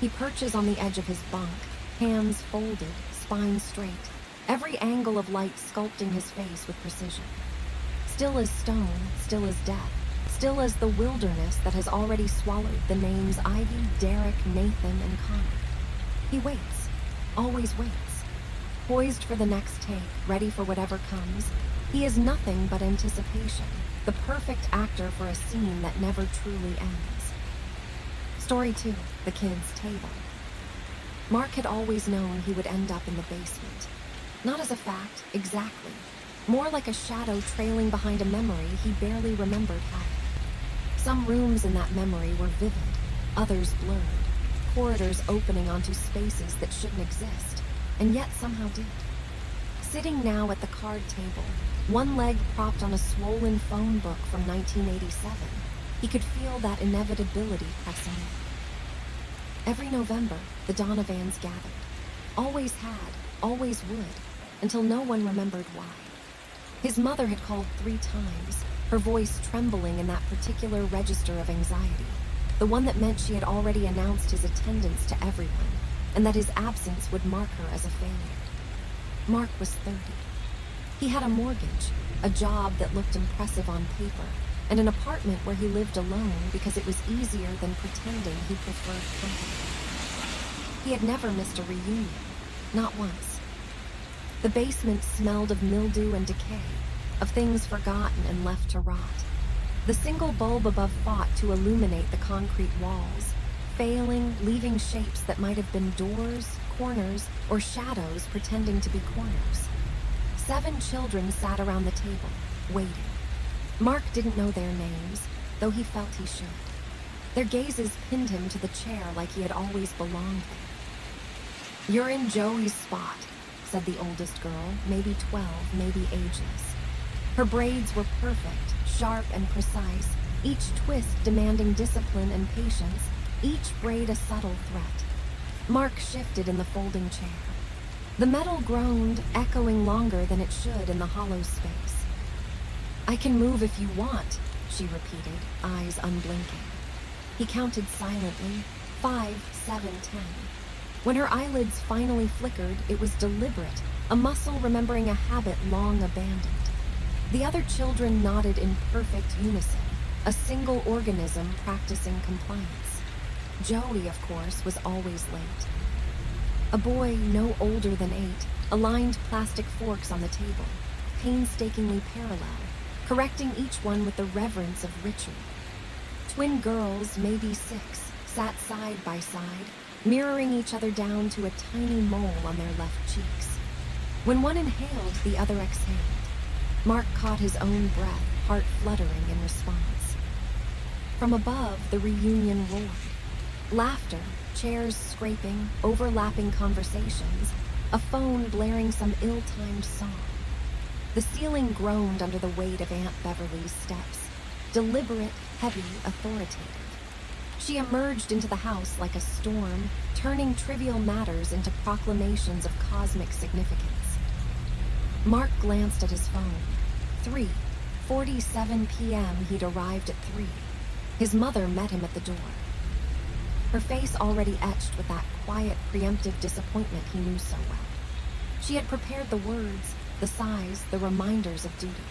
He perches on the edge of his bunk, hands folded, spine straight, every angle of light sculpting his face with precision. Still as stone, still as death, still as the wilderness that has already swallowed the names Ivy, Derek, Nathan, and Connor. He waits, always waits. Poised for the next take, ready for whatever comes, he is nothing but anticipation, the perfect actor for a scene that never truly ends. Story 2, The Kids' Table. Mark had always known he would end up in the basement. Not as a fact, exactly. More like a shadow trailing behind a memory he barely remembered having. Some rooms in that memory were vivid, others blurred, corridors opening onto spaces that shouldn't exist, and yet somehow did. Sitting now at the card table, one leg propped on a swollen phone book from 1987, he could feel that inevitability pressing in. Every November, the Donovans gathered. Always had, always would, until no one remembered why. His mother had called 3 times, her voice trembling in that particular register of anxiety, the one that meant she had already announced his attendance to everyone, and that his absence would mark her as a failure. Mark was 30. He had a mortgage, a job that looked impressive on paper, and an apartment where he lived alone because it was easier than pretending he preferred company. He had never missed a reunion, not once. The basement smelled of mildew and decay, of things forgotten and left to rot. The single bulb above fought to illuminate the concrete walls, failing, leaving shapes that might have been doors, corners, or shadows pretending to be corners. 7 children sat around the table, waiting. Mark didn't know their names, though he felt he should. Their gazes pinned him to the chair like he had always belonged there. "You're in Joey's spot," said the oldest girl, maybe 12, maybe ageless. Her braids were perfect, sharp and precise, each twist demanding discipline and patience, each braid a subtle threat. Mark shifted in the folding chair. The metal groaned, echoing longer than it should in the hollow space. "I can move if you want," she repeated, eyes unblinking. He counted silently, 5, 7, 10. When her eyelids finally flickered, it was deliberate, a muscle remembering a habit long abandoned. The other children nodded in perfect unison, a single organism practicing compliance. Joey, of course, was always late. A boy no older than 8 aligned plastic forks on the table, painstakingly parallel, correcting each one with the reverence of ritual. Twin girls, maybe 6, sat side by side, mirroring each other down to a tiny mole on their left cheeks. When one inhaled, the other exhaled. Mark caught his own breath, heart fluttering in response. From above, the reunion roared. Laughter, chairs scraping, overlapping conversations, a phone blaring some ill-timed song. The ceiling groaned under the weight of Aunt Beverly's steps, deliberate, heavy, authoritative. She emerged into the house like a storm, turning trivial matters into proclamations of cosmic significance. Mark glanced at his phone. 3:47 p.m. He'd arrived at 3. His mother met him at the door. Her face already etched with that quiet, preemptive disappointment he knew so well. She had prepared the words, the sighs, the reminders of duty.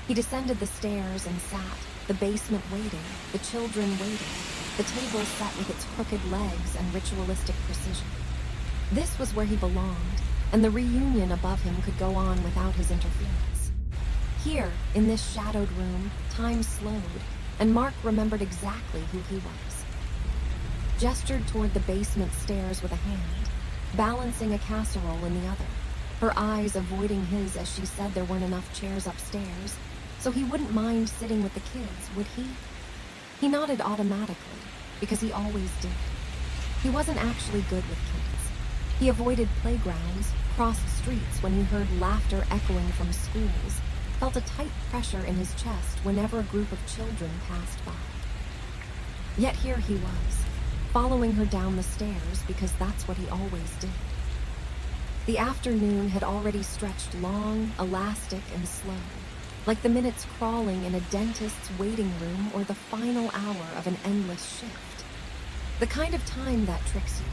He descended the stairs and sat, the basement waiting, the children waiting, the table set with its crooked legs and ritualistic precision. This was where he belonged, and the reunion above him could go on without his interference. Here, in this shadowed room, time slowed, and Mark remembered exactly who he was. Gestured toward the basement stairs with a hand, balancing a casserole in the other, her eyes avoiding his as she said there weren't enough chairs upstairs, so he wouldn't mind sitting with the kids, would he? He nodded automatically, because he always did. He wasn't actually good with kids. He avoided playgrounds, crossed streets when he heard laughter echoing from schools, felt a tight pressure in his chest whenever a group of children passed by. Yet here he was, following her down the stairs because that's what he always did. The afternoon had already stretched long, elastic, and slow, like the minutes crawling in a dentist's waiting room or the final hour of an endless shift. The kind of time that tricks you.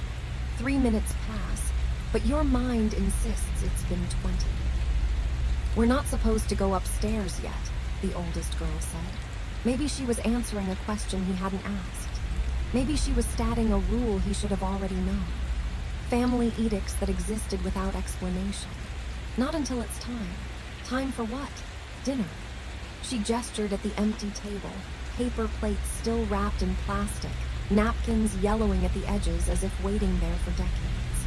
3 minutes pass, but your mind insists it's been 20. "We're not supposed to go upstairs yet," the oldest girl said. Maybe she was answering a question he hadn't asked. Maybe she was stating a rule he should have already known. Family edicts that existed without explanation. Not until it's time. Time for what? Dinner. She gestured at the empty table, paper plates still wrapped in plastic, napkins yellowing at the edges as if waiting there for decades.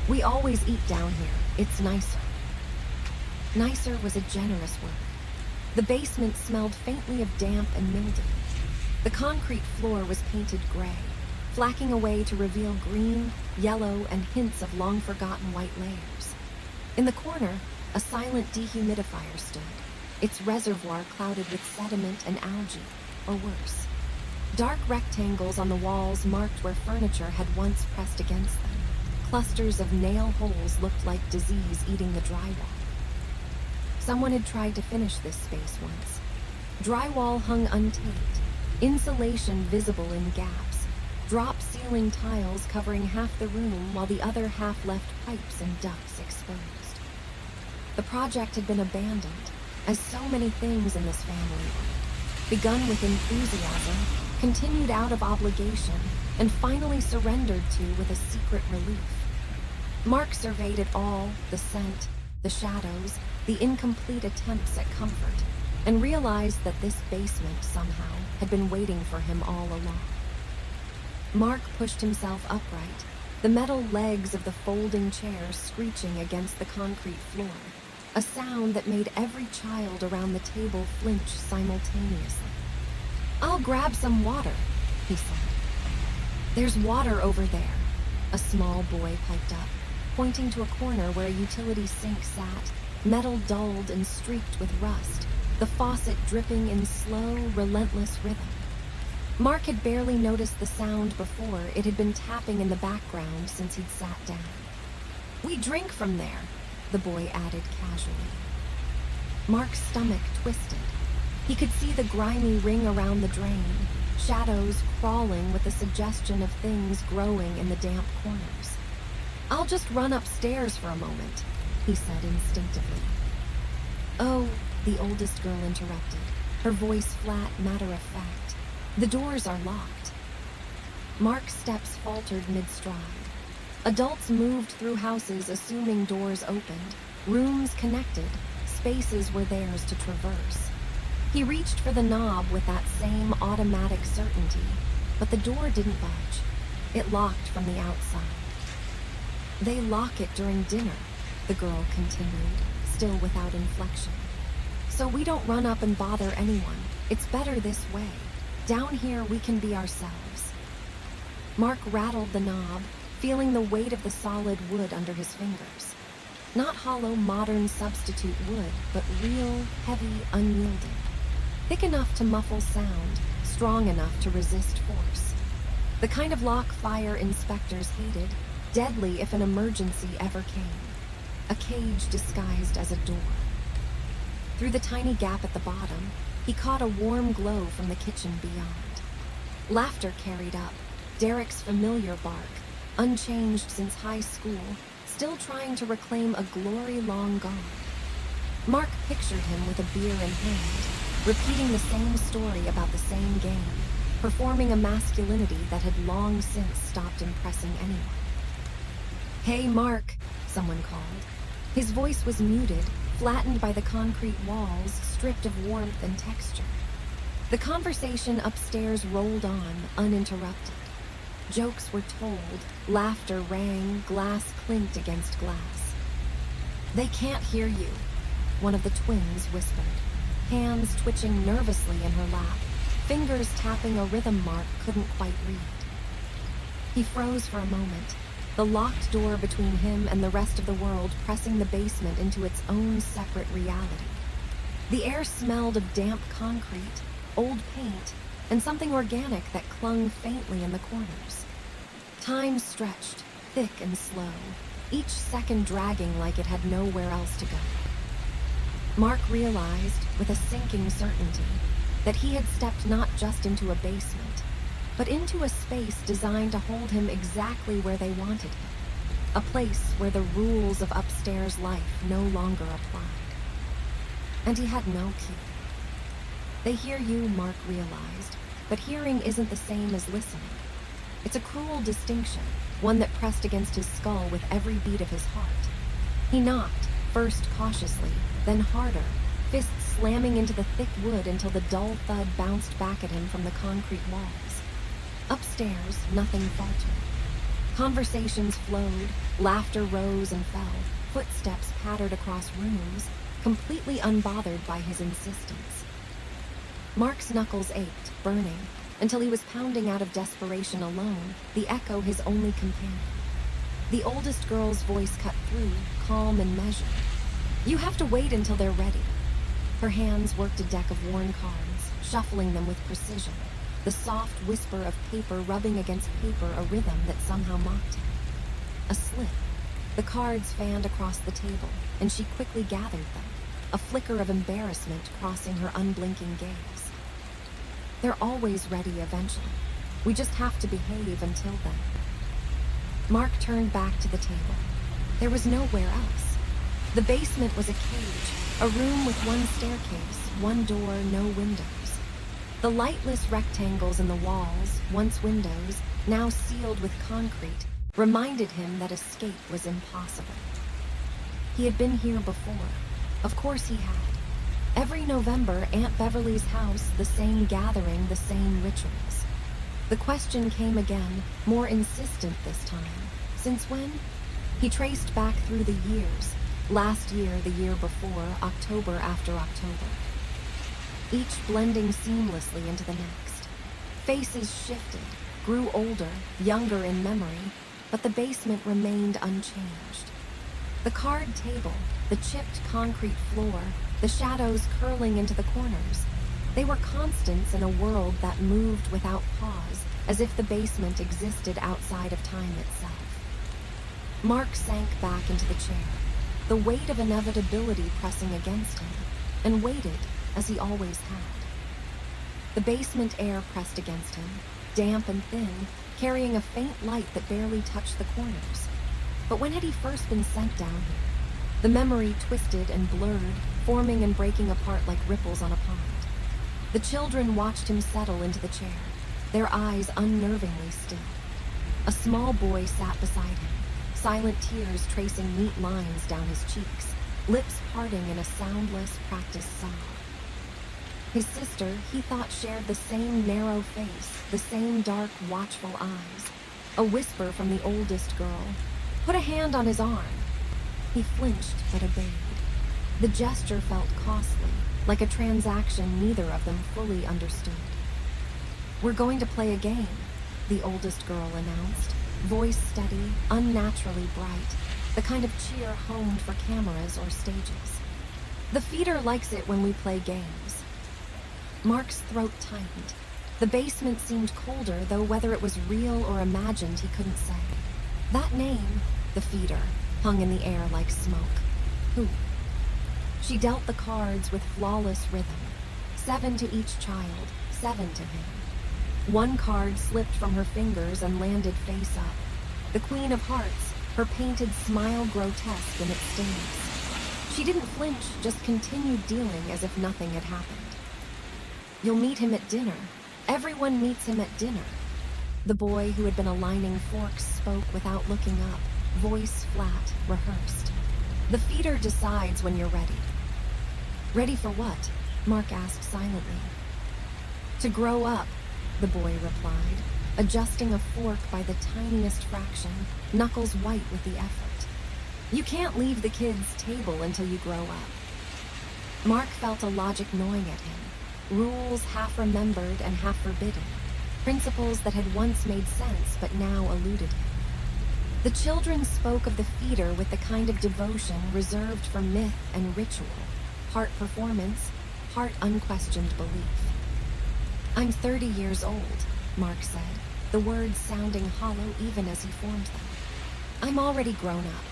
"We always eat down here. It's nicer." Nicer was a generous word. The basement smelled faintly of damp and mildew. The concrete floor was painted gray, flacking away to reveal green, yellow, and hints of long-forgotten white layers. In the corner, a silent dehumidifier stood, its reservoir clouded with sediment and algae, or worse. Dark rectangles on the walls marked where furniture had once pressed against them. Clusters of nail holes looked like disease eating the drywall. Someone had tried to finish this space once. Drywall hung untaped, insulation visible in gaps, drop ceiling tiles covering half the room while the other half left pipes and ducts exposed. The project had been abandoned, as so many things in this family were. Begun with enthusiasm, continued out of obligation, and finally surrendered to with a secret relief. Mark surveyed it all, the scent, the shadows, the incomplete attempts at comfort, and realized that this basement, somehow, had been waiting for him all along. Mark pushed himself upright, the metal legs of the folding chair screeching against the concrete floor, a sound that made every child around the table flinch simultaneously. "I'll grab some water," he said. "There's water over there," a small boy piped up, pointing to a corner where a utility sink sat, metal dulled and streaked with rust, the faucet dripping in slow, relentless rhythm. Mark had barely noticed the sound before. It had been tapping in the background since he'd sat down. "We drink from there," the boy added casually. Mark's stomach twisted. He could see the grimy ring around the drain, shadows crawling with the suggestion of things growing in the damp corners. "I'll just run upstairs for a moment," he said instinctively. "Oh," the oldest girl interrupted, her voice flat, matter-of-fact. "The doors are locked." Mark's steps faltered mid-stride. Adults moved through houses assuming doors opened, rooms connected, spaces were theirs to traverse. He reached for the knob with that same automatic certainty, but the door didn't budge. It locked from the outside. "They lock it during dinner," the girl continued, still without inflection. "So we don't run up and bother anyone. It's better this way. Down here we can be ourselves." Mark rattled the knob, feeling the weight of the solid wood under his fingers. Not hollow modern substitute wood, but real, heavy, unyielding. Thick enough to muffle sound, strong enough to resist force. The kind of lock fire inspectors hated, deadly if an emergency ever came. A cage disguised as a door. Through the tiny gap at the bottom, he caught a warm glow from the kitchen beyond. Laughter carried up, Derek's familiar bark, unchanged since high school, still trying to reclaim a glory long gone. Mark pictured him with a beer in hand, repeating the same story about the same game, performing a masculinity that had long since stopped impressing anyone. "Hey, Mark," someone called. His voice was muted, flattened by the concrete walls, stripped of warmth and texture. The conversation upstairs rolled on, uninterrupted. Jokes were told, laughter rang, glass clinked against glass. "They can't hear you," one of the twins whispered, hands twitching nervously in her lap, fingers tapping a rhythm Mark couldn't quite read. He froze for a moment, the locked door between him and the rest of the world pressing the basement into its own separate reality. The air smelled of damp concrete, old paint, and something organic that clung faintly in the corners. Time stretched, thick and slow, each second dragging like it had nowhere else to go. Mark realized, with a sinking certainty, that he had stepped not just into a basement, but into a space designed to hold him exactly where they wanted him. A place where the rules of upstairs life no longer applied. And he had no key. They hear you, Mark realized, but hearing isn't the same as listening. It's a cruel distinction, one that pressed against his skull with every beat of his heart. He knocked, first cautiously, then harder, fists slamming into the thick wood until the dull thud bounced back at him from the concrete walls. Upstairs, nothing faltered. Conversations flowed, laughter rose and fell, footsteps pattered across rooms, completely unbothered by his insistence. Mark's knuckles ached, burning, until he was pounding out of desperation alone, the echo his only companion. The oldest girl's voice cut through, calm and measured. "You have to wait until they're ready." Her hands worked a deck of worn cards, shuffling them with precision, the soft whisper of paper rubbing against paper, a rhythm that somehow mocked him. A slip. The cards fanned across the table, and she quickly gathered them, a flicker of embarrassment crossing her unblinking gaze. "They're always ready eventually. We just have to behave until then." Mark turned back to the table. There was nowhere else. The basement was a cage, a room with one staircase, one door, no windows. The lightless rectangles in the walls, once windows, now sealed with concrete, reminded him that escape was impossible. He had been here before. Of course he had. Every November, Aunt Beverly's house, the same gathering, the same rituals. The question came again, more insistent this time. Since when? He traced back through the years. Last year, the year before, October after October. Each blending seamlessly into the next. Faces shifted, grew older, younger in memory, but the basement remained unchanged. The card table, the chipped concrete floor, the shadows curling into the corners. They were constants in a world that moved without pause, as if the basement existed outside of time itself. Mark sank back into the chair, the weight of inevitability pressing against him, and waited as he always had. The basement air pressed against him, damp and thin, carrying a faint light that barely touched the corners. But when had he first been sent down here? The memory twisted and blurred, forming and breaking apart like ripples on a pond. The children watched him settle into the chair, their eyes unnervingly still. A small boy sat beside him, silent tears tracing neat lines down his cheeks, lips parting in a soundless, practiced sob. His sister, he thought, shared the same narrow face, the same dark, watchful eyes. A whisper from the oldest girl, "Put a hand on his arm." He flinched but obeyed. The gesture felt costly, like a transaction neither of them fully understood. "We're going to play a game," the oldest girl announced, voice steady, unnaturally bright, the kind of cheer honed for cameras or stages. "The feeder likes it when we play games." Mark's throat tightened. The basement seemed colder, though whether it was real or imagined he couldn't say. That name, the feeder, hung in the air like smoke. Who? She dealt the cards with flawless rhythm. 7 to each child, 7 to him. One card slipped from her fingers and landed face up. The Queen of Hearts, her painted smile grotesque in its stillness. She didn't flinch, just continued dealing as if nothing had happened. "You'll meet him at dinner. Everyone meets him at dinner." The boy who had been aligning forks spoke without looking up, voice flat, rehearsed. "The feeder decides when you're ready." "Ready for what?" Mark asked silently. "To grow up," the boy replied, adjusting a fork by the tiniest fraction, knuckles white with the effort. "You can't leave the kids' table until you grow up." Mark felt a logic gnawing at him, rules half remembered and half forbidden, principles that had once made sense but now eluded him. The children spoke of the feeder with the kind of devotion reserved for myth and ritual, part performance, part unquestioned belief. "I'm 30 years old," Mark said, the words sounding hollow even as he formed them. "I'm already grown up."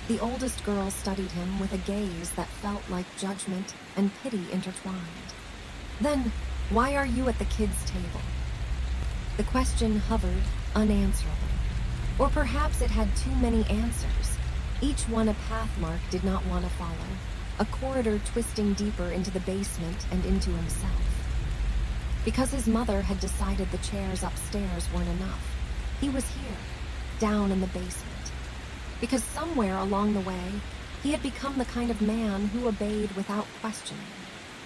The oldest girl studied him with a gaze that felt like judgment and pity intertwined. "Then, why are you at the kids' table?" The question hovered, unanswerable. Or perhaps it had too many answers, each one a path Mark did not want to follow, a corridor twisting deeper into the basement and into himself. Because his mother had decided the chairs upstairs weren't enough, he was here, down in the basement. Because somewhere along the way, he had become the kind of man who obeyed without questioning,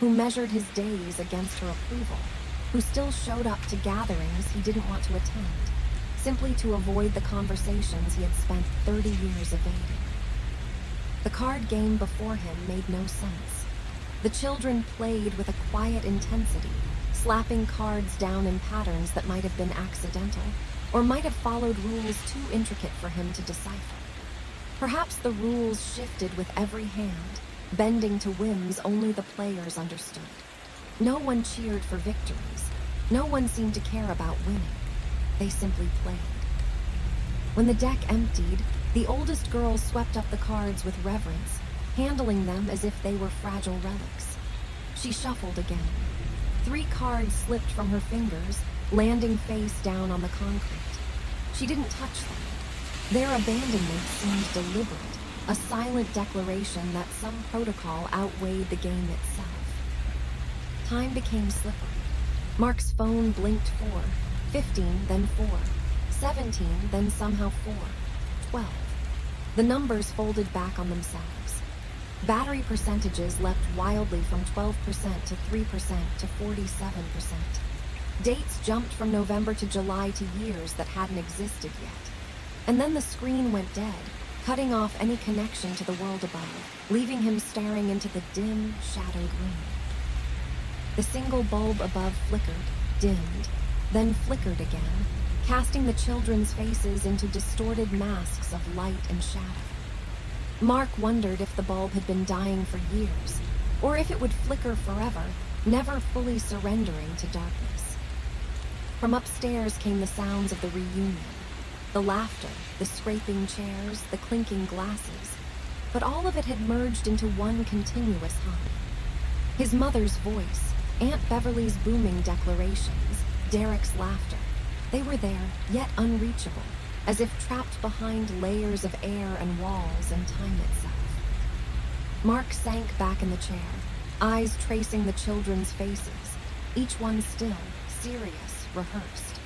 who measured his days against her approval, who still showed up to gatherings he didn't want to attend, simply to avoid the conversations he had spent 30 years evading. The card game before him made no sense. The children played with a quiet intensity, slapping cards down in patterns that might have been accidental, or might have followed rules too intricate for him to decipher. Perhaps the rules shifted with every hand, bending to whims only the players understood. No one cheered for victories. No one seemed to care about winning. They simply played. When the deck emptied, the oldest girl swept up the cards with reverence, handling them as if they were fragile relics. She shuffled again. 3 cards slipped from her fingers, landing face down on the concrete. She didn't touch them. Their abandonment seemed deliberate, a silent declaration that some protocol outweighed the game itself. Time became slippery. Mark's phone blinked 4, 15, then 4, 17, then somehow 4, 12. The numbers folded back on themselves. Battery percentages leapt wildly from 12% to 3% to 47%. Dates jumped from November to July to years that hadn't existed yet. And then the screen went dead, cutting off any connection to the world above, leaving him staring into the dim, shadowed room. The single bulb above flickered, dimmed, then flickered again, casting the children's faces into distorted masks of light and shadow. Mark wondered if the bulb had been dying for years, or if it would flicker forever, never fully surrendering to darkness. From upstairs came the sounds of the reunion, the laughter, the scraping chairs, the clinking glasses, but all of it had merged into one continuous hum. His mother's voice, Aunt Beverly's booming declarations, Derek's laughter, they were there, yet unreachable, as if trapped behind layers of air and walls and time itself. Mark sank back in the chair, eyes tracing the children's faces, each one still, serious, rehearsed.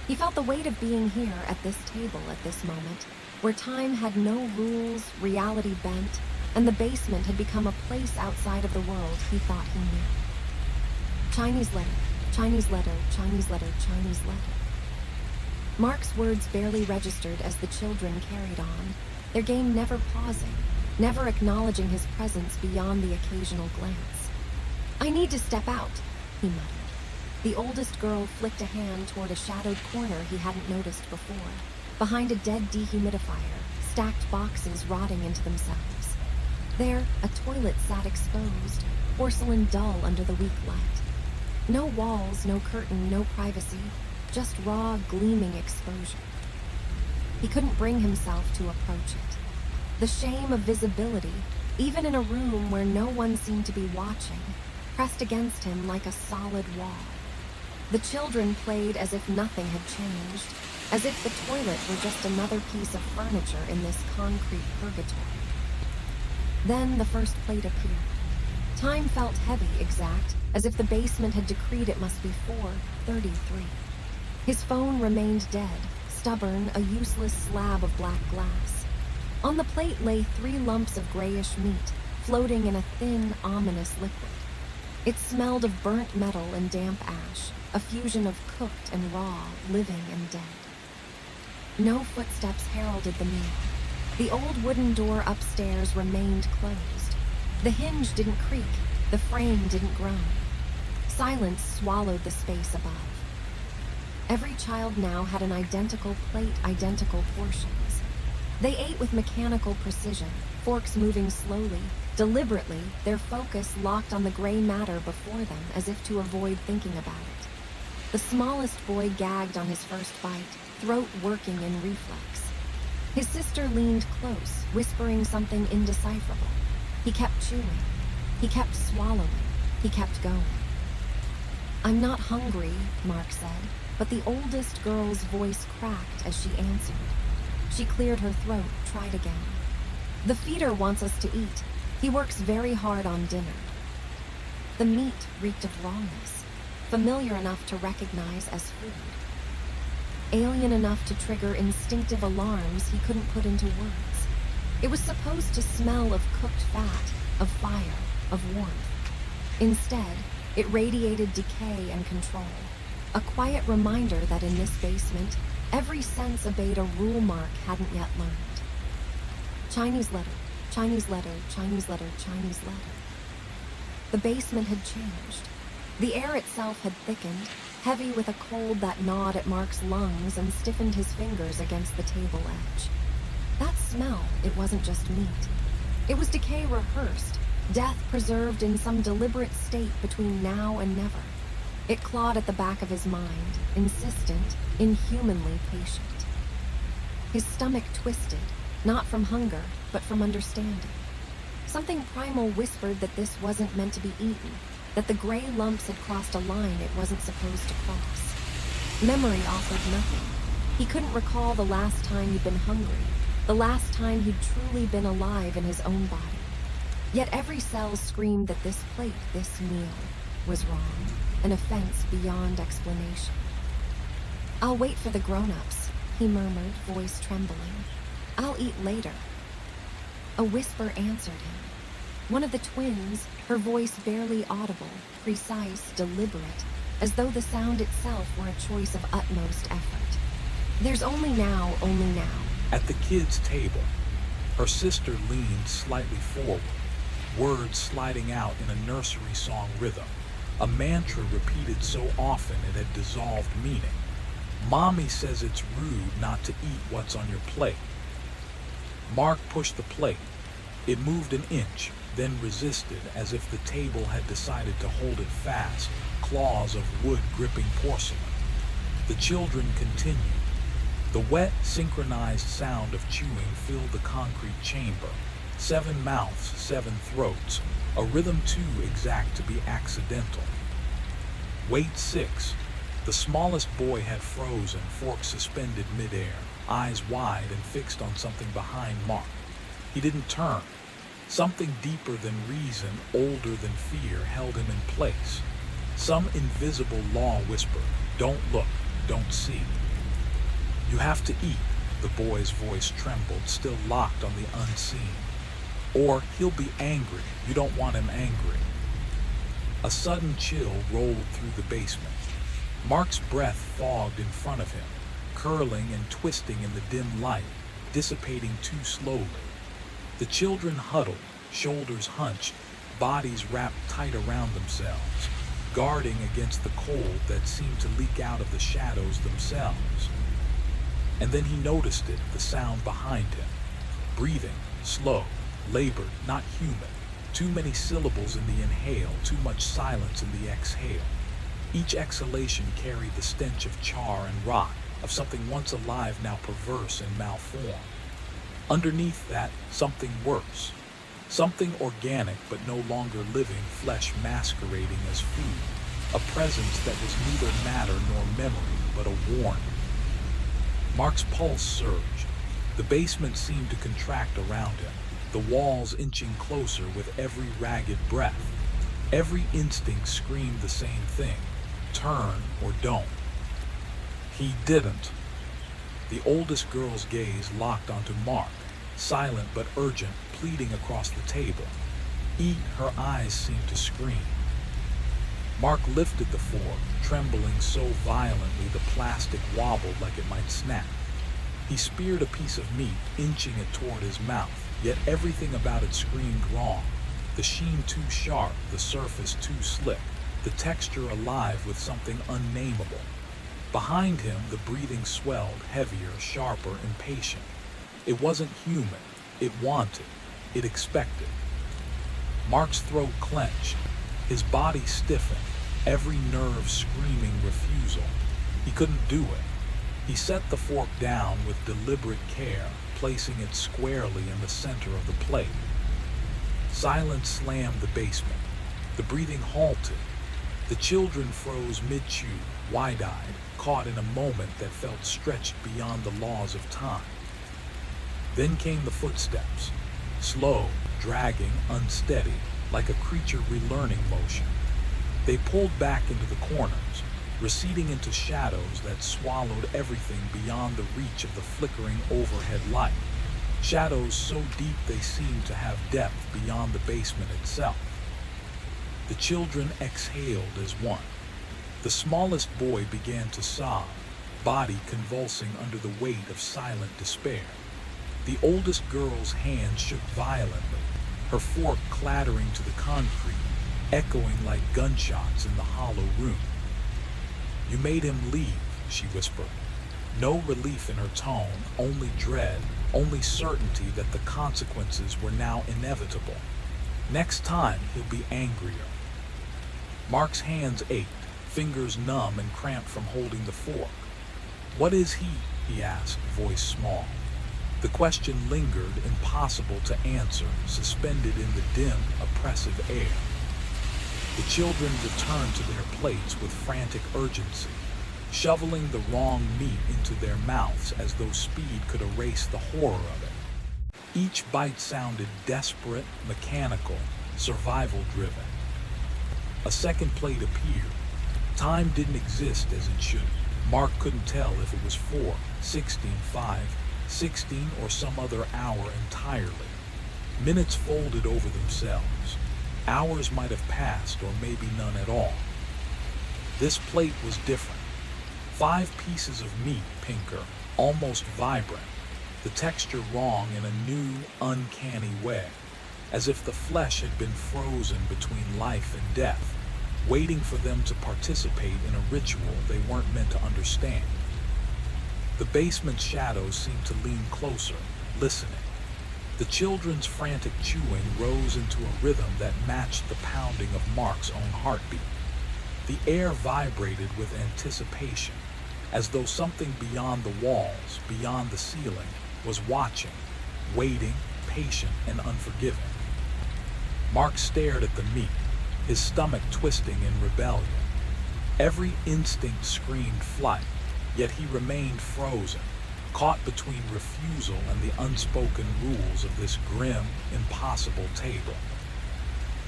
He felt the weight of being here at this table at this moment, where time had no rules, reality bent, and the basement had become a place outside of the world he thought he knew. Chinese letter, Chinese letter, Chinese letter, Chinese letter. Mark's words barely registered as the children carried on, their game never pausing, never acknowledging his presence beyond the occasional glance. "I need to step out," he muttered. The oldest girl flicked a hand toward a shadowed corner he hadn't noticed before, behind a dead dehumidifier, stacked boxes rotting into themselves. There, a toilet sat exposed, porcelain dull under the weak light. No walls, no curtain, no privacy, just raw, gleaming exposure. He couldn't bring himself to approach it. The shame of visibility, even in a room where no one seemed to be watching, pressed against him like a solid wall. The children played as if nothing had changed, as if the toilet were just another piece of furniture in this concrete purgatory. Then the first plate appeared. Time felt heavy, exact, as if the basement had decreed it must be 4:33. His phone remained dead, stubborn, a useless slab of black glass. On the plate lay 3 lumps of grayish meat, floating in a thin, ominous liquid. It smelled of burnt metal and damp ash, a fusion of cooked and raw, living and dead. No footsteps heralded the meal. The old wooden door upstairs remained closed. The hinge didn't creak, the frame didn't groan. Silence swallowed the space above. Every child now had an identical plate, identical portions. They ate with mechanical precision, forks moving slowly, deliberately, their focus locked on the gray matter before them as if to avoid thinking about it. The smallest boy gagged on his first bite, throat working in reflex. His sister leaned close, whispering something indecipherable. He kept chewing. He kept swallowing. He kept going. "I'm not hungry," Mark said, but the oldest girl's voice cracked as she answered. She cleared her throat, tried again. "The feeder wants us to eat. He works very hard on dinner." The meat reeked of rawness, familiar enough to recognize as food. Alien enough to trigger instinctive alarms he couldn't put into words. It was supposed to smell of cooked fat, of fire, of warmth. Instead, it radiated decay and control, a quiet reminder that in this basement, every sense obeyed a rule Mark hadn't yet learned. Chinese letter, Chinese letter, Chinese letter, Chinese letter. The basement had changed. The air itself had thickened, heavy with a cold that gnawed at Mark's lungs and stiffened his fingers against the table edge. That smell, it wasn't just meat. It was decay rehearsed, death preserved in some deliberate state between now and never. It clawed at the back of his mind, insistent, inhumanly patient. His stomach twisted, not from hunger, but from understanding. Something primal whispered that this wasn't meant to be eaten, that the gray lumps had crossed a line it wasn't supposed to cross. Memory offered nothing. He couldn't recall the last time he'd been hungry, the last time he'd truly been alive in his own body. Yet every cell screamed that this plate, this meal, was wrong, an offense beyond explanation. "I'll wait for the grown-ups," he murmured, voice trembling. "I'll eat later." A whisper answered him. One of the twins, her voice barely audible, precise, deliberate, as though the sound itself were a choice of utmost effort. "There's only now, only now." At the kids' table, her sister leaned slightly forward, words sliding out in a nursery song rhythm, a mantra repeated so often it had dissolved meaning. "Mommy says it's rude not to eat what's on your plate." Mark pushed the plate. It moved an inch, then resisted as if the table had decided to hold it fast, claws of wood gripping porcelain. The children continued. The wet, synchronized sound of chewing filled the concrete chamber. 7 mouths, 7 throats, a rhythm too exact to be accidental. Weight 6. The smallest boy had frozen, fork suspended midair, eyes wide and fixed on something behind Mark. He didn't turn. Something deeper than reason, older than fear, held him in place. Some invisible law whispered, "Don't look, don't see." "You have to eat," the boy's voice trembled, still locked on the unseen. "Or he'll be angry. You don't want him angry." A sudden chill rolled through the basement. Mark's breath fogged in front of him, curling and twisting in the dim light, dissipating too slowly. The children huddled, shoulders hunched, bodies wrapped tight around themselves, guarding against the cold that seemed to leak out of the shadows themselves. And then he noticed it, the sound behind him. Breathing, slow, labored, not human. Too many syllables in the inhale, too much silence in the exhale. Each exhalation carried the stench of char and rot, of something once alive now perverse and malformed. Underneath that, something worse. Something organic but no longer living, flesh masquerading as food. A presence that was neither matter nor memory, but a warning. Mark's pulse surged. The basement seemed to contract around him, the walls inching closer with every ragged breath. Every instinct screamed the same thing: turn or don't. He didn't. The oldest girl's gaze locked onto Mark, silent but urgent, pleading across the table. Eat, her eyes seemed to scream. Mark lifted the fork, trembling so violently the plastic wobbled like it might snap. He speared a piece of meat, inching it toward his mouth, yet everything about it screamed wrong. The sheen too sharp, the surface too slick, the texture alive with something unnameable. Behind him, the breathing swelled, heavier, sharper, impatient. It wasn't human. It wanted. It expected. Mark's throat clenched. His body stiffened, every nerve screaming refusal. He couldn't do it. He set the fork down with deliberate care, placing it squarely in the center of the plate. Silence slammed the basement. The breathing halted. The children froze mid-chew, wide-eyed, caught in a moment that felt stretched beyond the laws of time. Then came the footsteps, slow, dragging, unsteady, like a creature relearning motion. They pulled back into the corners, receding into shadows that swallowed everything beyond the reach of the flickering overhead light. Shadows so deep they seemed to have depth beyond the basement itself. The children exhaled as one. The smallest boy began to sob, body convulsing under the weight of silent despair. The oldest girl's hand shook violently, her fork clattering to the concrete, echoing like gunshots in the hollow room. "You made him leave," she whispered. No relief in her tone, only dread, only certainty that the consequences were now inevitable. Next time, he'll be angrier. Mark's hands ached, fingers numb and cramped from holding the fork. "What is he asked, voice small. The question lingered, impossible to answer, suspended in the dim, oppressive air. The children returned to their plates with frantic urgency, shoveling the wrong meat into their mouths as though speed could erase the horror of it. Each bite sounded desperate, mechanical, survival-driven. A second plate appeared. Time didn't exist as it should. Mark couldn't tell if it was 4, 16, 5, 16, or some other hour entirely. Minutes folded over themselves. Hours might have passed, or maybe none at all. This plate was different. 5 pieces of meat, pinker, almost vibrant, the texture wrong in a new, uncanny way, as if the flesh had been frozen between life and death, waiting for them to participate in a ritual they weren't meant to understand. The basement shadows seemed to lean closer, listening. The children's frantic chewing rose into a rhythm that matched the pounding of Mark's own heartbeat. The air vibrated with anticipation, as though something beyond the walls, beyond the ceiling, was watching, waiting, patient and unforgiving. Mark stared at the meat, his stomach twisting in rebellion. Every instinct screamed flight, yet he remained frozen, caught between refusal and the unspoken rules of this grim, impossible table.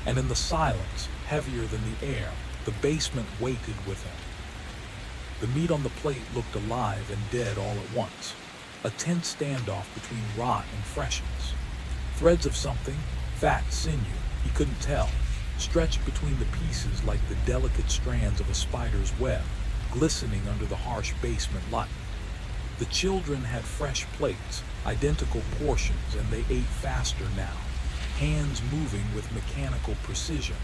And in the silence, heavier than the air, the basement waited with him. The meat on the plate looked alive and dead all at once, a tense standoff between rot and freshness. Threads of something, fat sinew, he couldn't tell, stretched between the pieces like the delicate strands of a spider's web, glistening under the harsh basement light. The children had fresh plates, identical portions, and they ate faster now, hands moving with mechanical precision,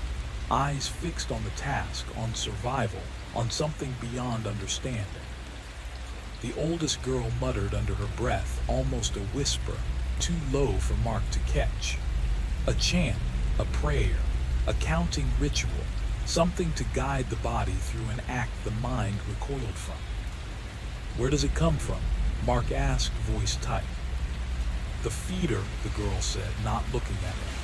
eyes fixed on the task, on survival, on something beyond understanding. The oldest girl muttered under her breath, almost a whisper, too low for Mark to catch. A chant, a prayer, a counting ritual, something to guide the body through an act the mind recoiled from. "Where does it come from?" Mark asked, voice tight. "The feeder," the girl said, not looking at him.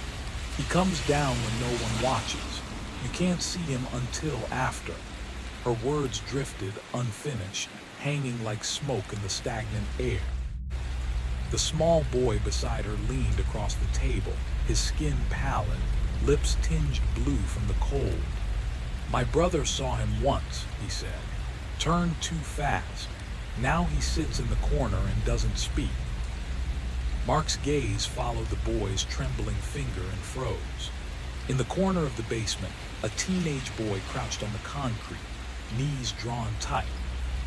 "He comes down when no one watches. You can't see him until after." Her words drifted, unfinished, hanging like smoke in the stagnant air. The small boy beside her leaned across the table, his skin pallid, lips tinged blue from the cold. "My brother saw him once," he said. "Turned too fast. Now he sits in the corner and doesn't speak." Mark's gaze followed the boy's trembling finger and froze. In the corner of the basement, a teenage boy crouched on the concrete, knees drawn tight.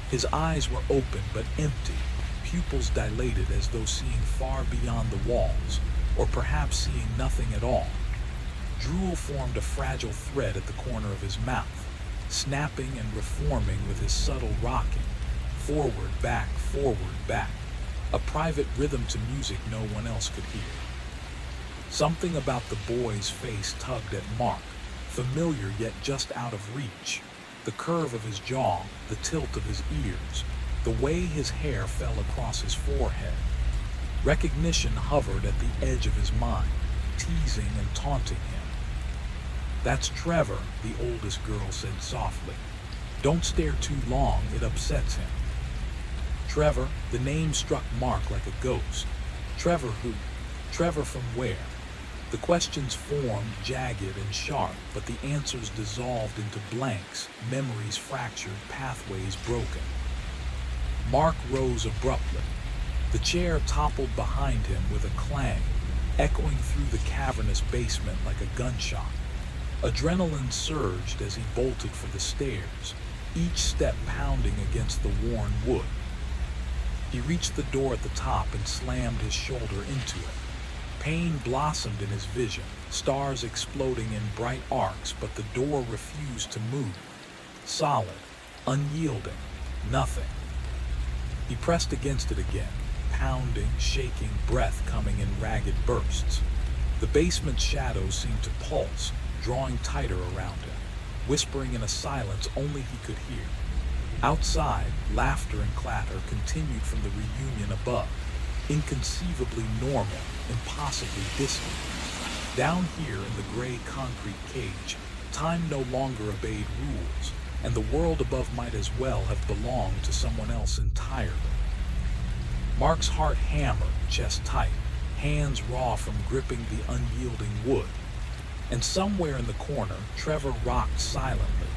His eyes were open but empty, pupils dilated as though seeing far beyond the walls, or perhaps seeing nothing at all. Drool formed a fragile thread at the corner of his mouth, snapping and reforming with his subtle rocking, forward, back, a private rhythm to music no one else could hear. Something about the boy's face tugged at Mark, familiar yet just out of reach. The curve of his jaw, the tilt of his ears, the way his hair fell across his forehead. Recognition hovered at the edge of his mind, teasing and taunting him. "That's Trevor," the oldest girl said softly. "Don't stare too long, it upsets him." Trevor, the name struck Mark like a ghost. Trevor who? Trevor from where? The questions formed jagged and sharp, but the answers dissolved into blanks, memories fractured, pathways broken. Mark rose abruptly. The chair toppled behind him with a clang, echoing through the cavernous basement like a gunshot. Adrenaline surged as he bolted for the stairs, each step pounding against the worn wood. He reached the door at the top and slammed his shoulder into it. Pain blossomed in his vision, stars exploding in bright arcs, but the door refused to move. Solid, unyielding, nothing. He pressed against it again, pounding, shaking, breath coming in ragged bursts. The basement's shadows seemed to pulse, drawing tighter around him, whispering in a silence only he could hear. Outside, laughter and clatter continued from the reunion above, inconceivably normal, impossibly distant. Down here in the gray concrete cage, time no longer obeyed rules, and the world above might as well have belonged to someone else entirely. Mark's heart hammered, chest tight, hands raw from gripping the unyielding wood. And somewhere in the corner, Trevor rocked silently,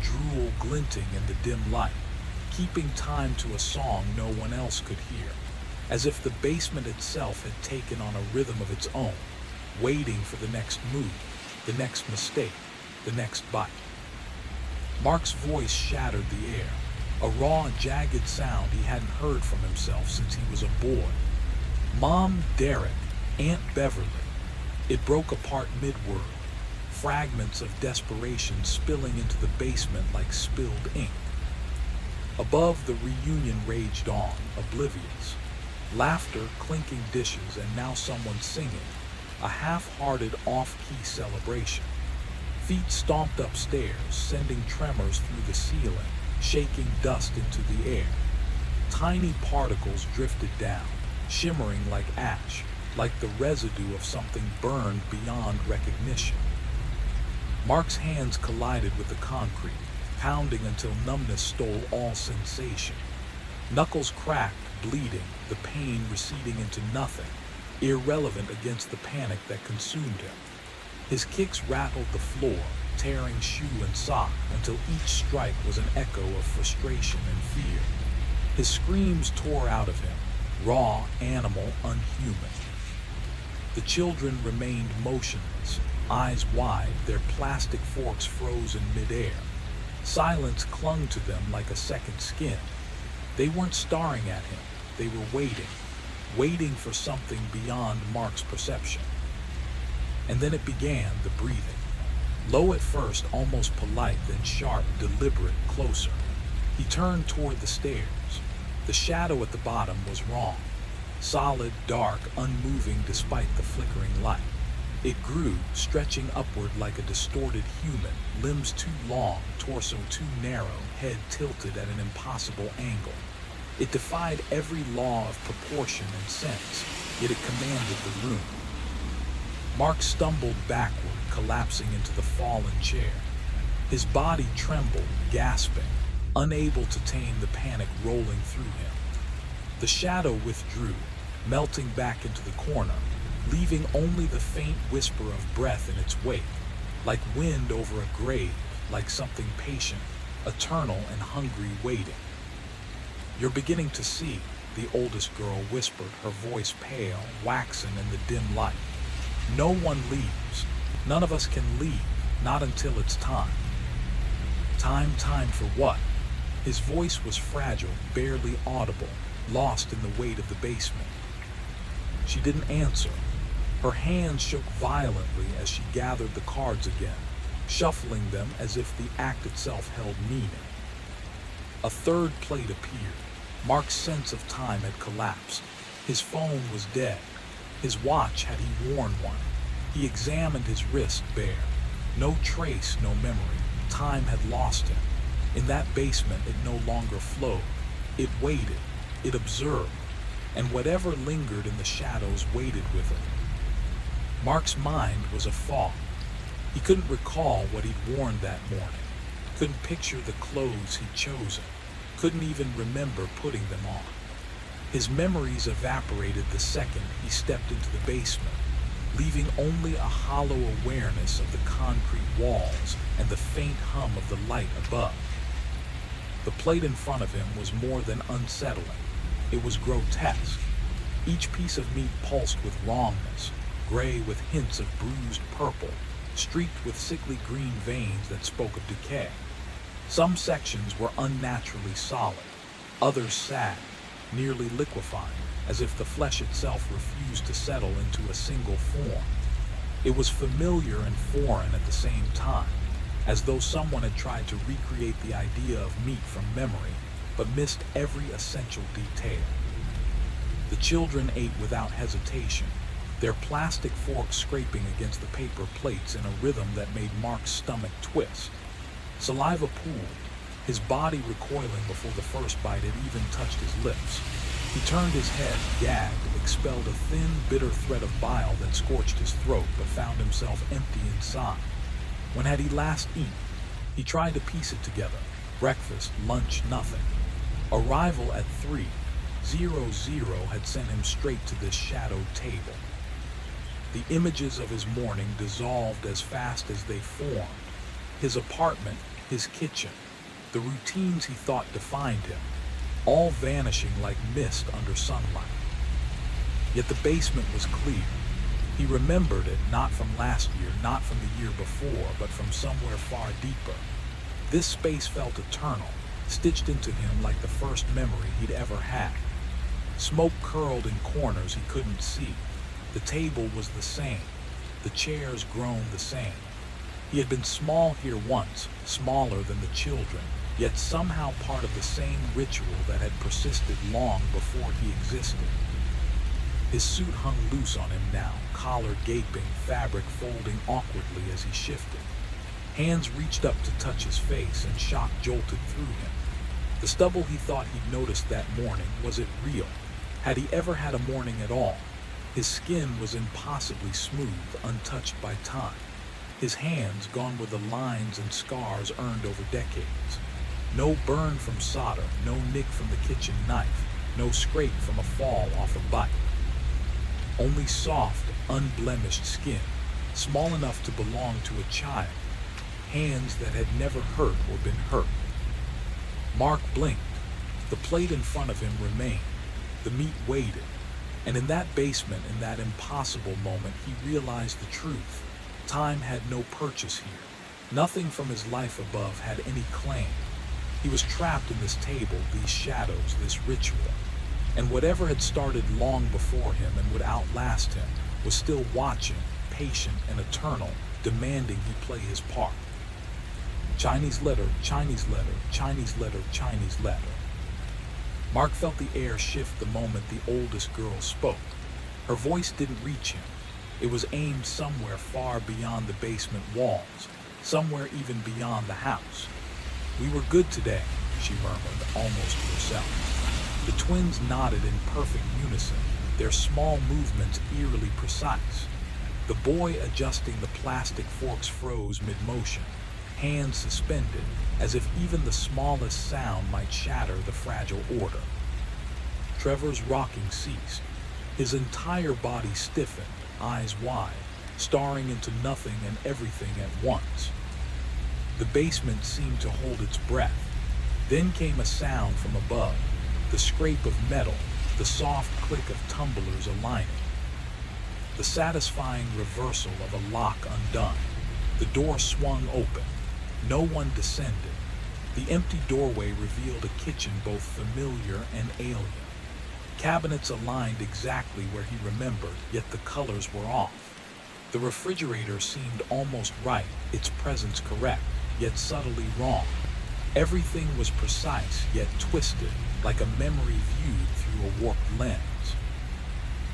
drool glinting in the dim light, keeping time to a song no one else could hear, as if the basement itself had taken on a rhythm of its own, waiting for the next move, the next mistake, the next bite. Mark's voice shattered the air, a raw, jagged sound he hadn't heard from himself since he was a boy. Mom, Derek, Aunt Beverly. It broke apart mid-word, fragments of desperation spilling into the basement like spilled ink. Above, the reunion raged on, oblivious. Laughter, clinking dishes, and now someone singing. A half-hearted, off-key celebration. Feet stomped upstairs, sending tremors through the ceiling, shaking dust into the air. Tiny particles drifted down, shimmering like ash, like the residue of something burned beyond recognition. Mark's hands collided with the concrete, pounding until numbness stole all sensation. Knuckles cracked, bleeding, the pain receding into nothing, irrelevant against the panic that consumed him. His kicks rattled the floor, tearing shoe and sock until each strike was an echo of frustration and fear. His screams tore out of him, raw, animal, unhuman. The children remained motionless, eyes wide, their plastic forks froze in midair. Silence clung to them like a second skin. They weren't staring at him, they were waiting for something beyond Mark's perception. And then it began, the breathing. Low at first, almost polite, then sharp, deliberate, closer. He turned toward the stairs. The shadow at the bottom was wrong. Solid, dark, unmoving despite the flickering light. It grew, stretching upward like a distorted human, limbs too long, torso too narrow, head tilted at an impossible angle. It defied every law of proportion and sense, yet it commanded the room. Mark stumbled backward, collapsing into the fallen chair. His body trembled, gasping, unable to tame the panic rolling through him. The shadow withdrew, melting back into the corner, leaving only the faint whisper of breath in its wake, like wind over a grave, like something patient, eternal and hungry waiting. "You're beginning to see," the oldest girl whispered, her voice pale, waxen in the dim light. "No one leaves. None of us can leave, not until it's time." Time for what? His voice was fragile, barely audible, lost in the weight of the basement. She didn't answer. Her hands shook violently as she gathered the cards again, shuffling them as if the act itself held meaning. A third plate appeared. Mark's sense of time had collapsed. His phone was dead. His watch, had he worn one? He examined his wrist bare. No trace, no memory. Time had lost him. In that basement, it no longer flowed. It waited. It observed. And whatever lingered in the shadows waited with it. Mark's mind was a fog. He couldn't recall what he'd worn that morning. Couldn't picture the clothes he'd chosen. Couldn't even remember putting them on. His memories evaporated the second he stepped into the basement, leaving only a hollow awareness of the concrete walls and the faint hum of the light above. The plate in front of him was more than unsettling. It was grotesque. Each piece of meat pulsed with wrongness, gray with hints of bruised purple, streaked with sickly green veins that spoke of decay. Some sections were unnaturally solid, others sagged, nearly liquefying, as if the flesh itself refused to settle into a single form. It was familiar and foreign at the same time, as though someone had tried to recreate the idea of meat from memory, but missed every essential detail. The children ate without hesitation, their plastic forks scraping against the paper plates in a rhythm that made Mark's stomach twist. Saliva pooled, his body recoiling before the first bite had even touched his lips. He turned his head, gagged, expelled a thin, bitter thread of bile that scorched his throat, but found himself empty inside. When had he last eaten? He tried to piece it together. Breakfast, lunch, nothing. Arrival at 3:00 had sent him straight to this shadowed table. The images of his morning dissolved as fast as they formed. His apartment, his kitchen, the routines he thought defined him, all vanishing like mist under sunlight. Yet the basement was clear. He remembered it not from last year, not from the year before, but from somewhere far deeper. This space felt eternal, stitched into him like the first memory he'd ever had. Smoke curled in corners he couldn't see. The table was the same, the chairs grown the same. He had been small here once, smaller than the children, yet somehow part of the same ritual that had persisted long before he existed. His suit hung loose on him now, collar gaping, fabric folding awkwardly as he shifted. Hands reached up to touch his face, and shock jolted through him. The stubble he thought he'd noticed that morning, was it real? Had he ever had a morning at all? His skin was impossibly smooth, untouched by time. His hands gone with the lines and scars earned over decades. No burn from solder, no nick from the kitchen knife, no scrape from a fall off a bike. Only soft, unblemished skin, small enough to belong to a child. Hands that had never hurt or been hurt. Mark blinked. The plate in front of him remained. The meat waited. And in that basement, in that impossible moment, he realized the truth. Time had no purchase here. Nothing from his life above had any claim. He was trapped in this table, these shadows, this ritual. And whatever had started long before him and would outlast him was still watching, patient and eternal, demanding he play his part. Chinese letter, Chinese letter, Chinese letter, Chinese letter. Mark felt the air shift the moment the oldest girl spoke. Her voice didn't reach him. It was aimed somewhere far beyond the basement walls, somewhere even beyond the house. "We were good today," she murmured, almost to herself. The twins nodded in perfect unison, their small movements eerily precise. The boy adjusting the plastic forks froze mid-motion, hands suspended, as if even the smallest sound might shatter the fragile order. Trevor's rocking ceased. His entire body stiffened, eyes wide, staring into nothing and everything at once. The basement seemed to hold its breath. Then came a sound from above, the scrape of metal, the soft click of tumblers aligning. The satisfying reversal of a lock undone. The door swung open. No one descended. The empty doorway revealed a kitchen both familiar and alien. Cabinets aligned exactly where he remembered, yet the colors were off. The refrigerator seemed almost right, its presence correct, yet subtly wrong. Everything was precise, yet twisted, like a memory viewed through a warped lens.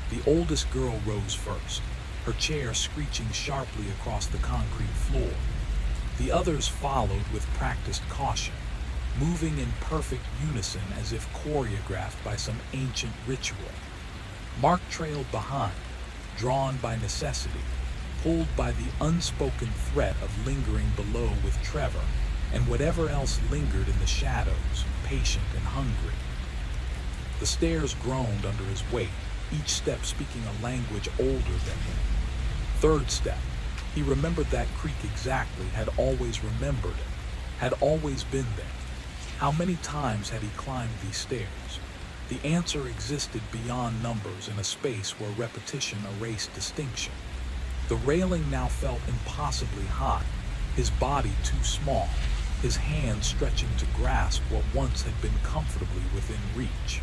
The oldest girl rose first, her chair screeching sharply across the concrete floor. The others followed with practiced caution, moving in perfect unison as if choreographed by some ancient ritual. Mark trailed behind, drawn by necessity, pulled by the unspoken threat of lingering below with Trevor and whatever else lingered in the shadows, patient and hungry. The stairs groaned under his weight, each step speaking a language older than him. Third step. He remembered that creak exactly, had always remembered it, had always been there. How many times had he climbed these stairs? The answer existed beyond numbers in a space where repetition erased distinction. The railing now felt impossibly high, his body too small, his hands stretching to grasp what once had been comfortably within reach.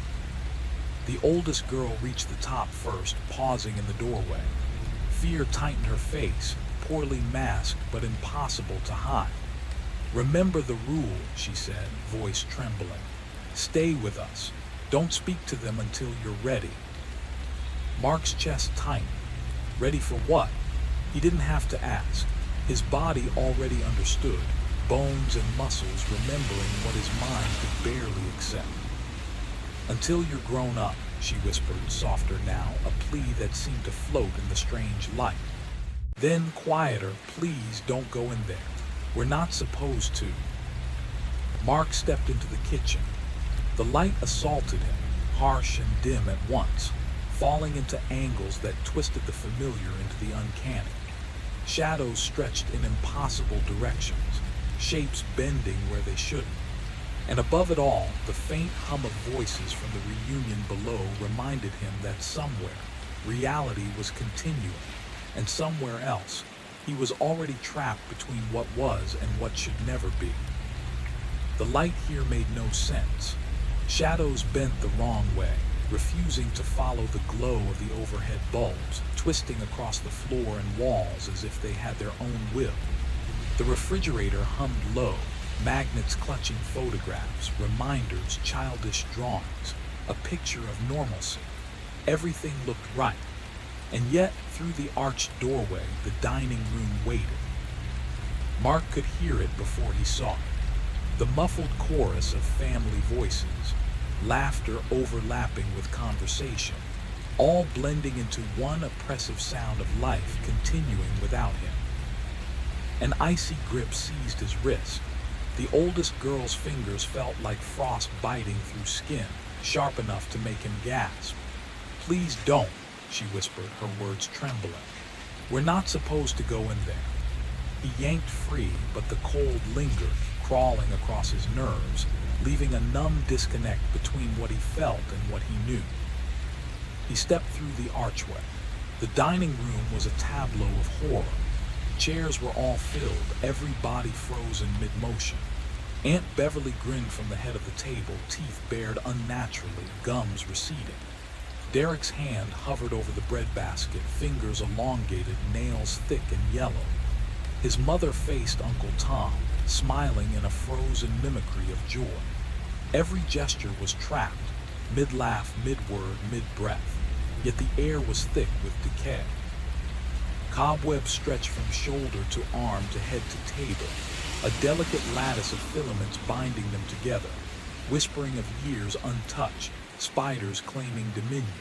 The oldest girl reached the top first, pausing in the doorway. Fear tightened her face, poorly masked but impossible to hide. "Remember the rule," she said, voice trembling. "Stay with us. Don't speak to them until you're ready." Mark's chest tightened. Ready for what? He didn't have to ask. His body already understood, bones and muscles remembering what his mind could barely accept. "Until you're grown up," she whispered, softer now, a plea that seemed to float in the strange light. Then, quieter, "Please don't go in there. We're not supposed to." Mark stepped into the kitchen. The light assaulted him, harsh and dim at once, falling into angles that twisted the familiar into the uncanny. Shadows stretched in impossible directions, shapes bending where they shouldn't. And above it all, the faint hum of voices from the reunion below reminded him that somewhere, reality was continuing, and somewhere else, he was already trapped between what was and what should never be. The light here made no sense. Shadows bent the wrong way, refusing to follow the glow of the overhead bulbs, twisting across the floor and walls as if they had their own will. The refrigerator hummed low, magnets clutching photographs, reminders, childish drawings, a picture of normalcy. Everything looked right, and yet through the arched doorway the dining room waited. Mark could hear it before he saw it. The muffled chorus of family voices, laughter overlapping with conversation, all blending into one oppressive sound of life continuing without him. An icy grip seized his wrist. The oldest girl's fingers felt like frost biting through skin, sharp enough to make him gasp. "Please don't," she whispered, her words trembling. "We're not supposed to go in there." He yanked free, but the cold lingered, crawling across his nerves, leaving a numb disconnect between what he felt and what he knew. He stepped through the archway. The dining room was a tableau of horror. Chairs were all filled, every body frozen mid-motion. Aunt Beverly grinned from the head of the table, teeth bared unnaturally, gums receding. Derek's hand hovered over the breadbasket, fingers elongated, nails thick and yellow. His mother faced Uncle Tom, smiling in a frozen mimicry of joy. Every gesture was trapped, mid-laugh, mid-word, mid-breath, yet the air was thick with decay. Cobwebs stretched from shoulder to arm to head to table, a delicate lattice of filaments binding them together, whispering of years untouched, spiders claiming dominion.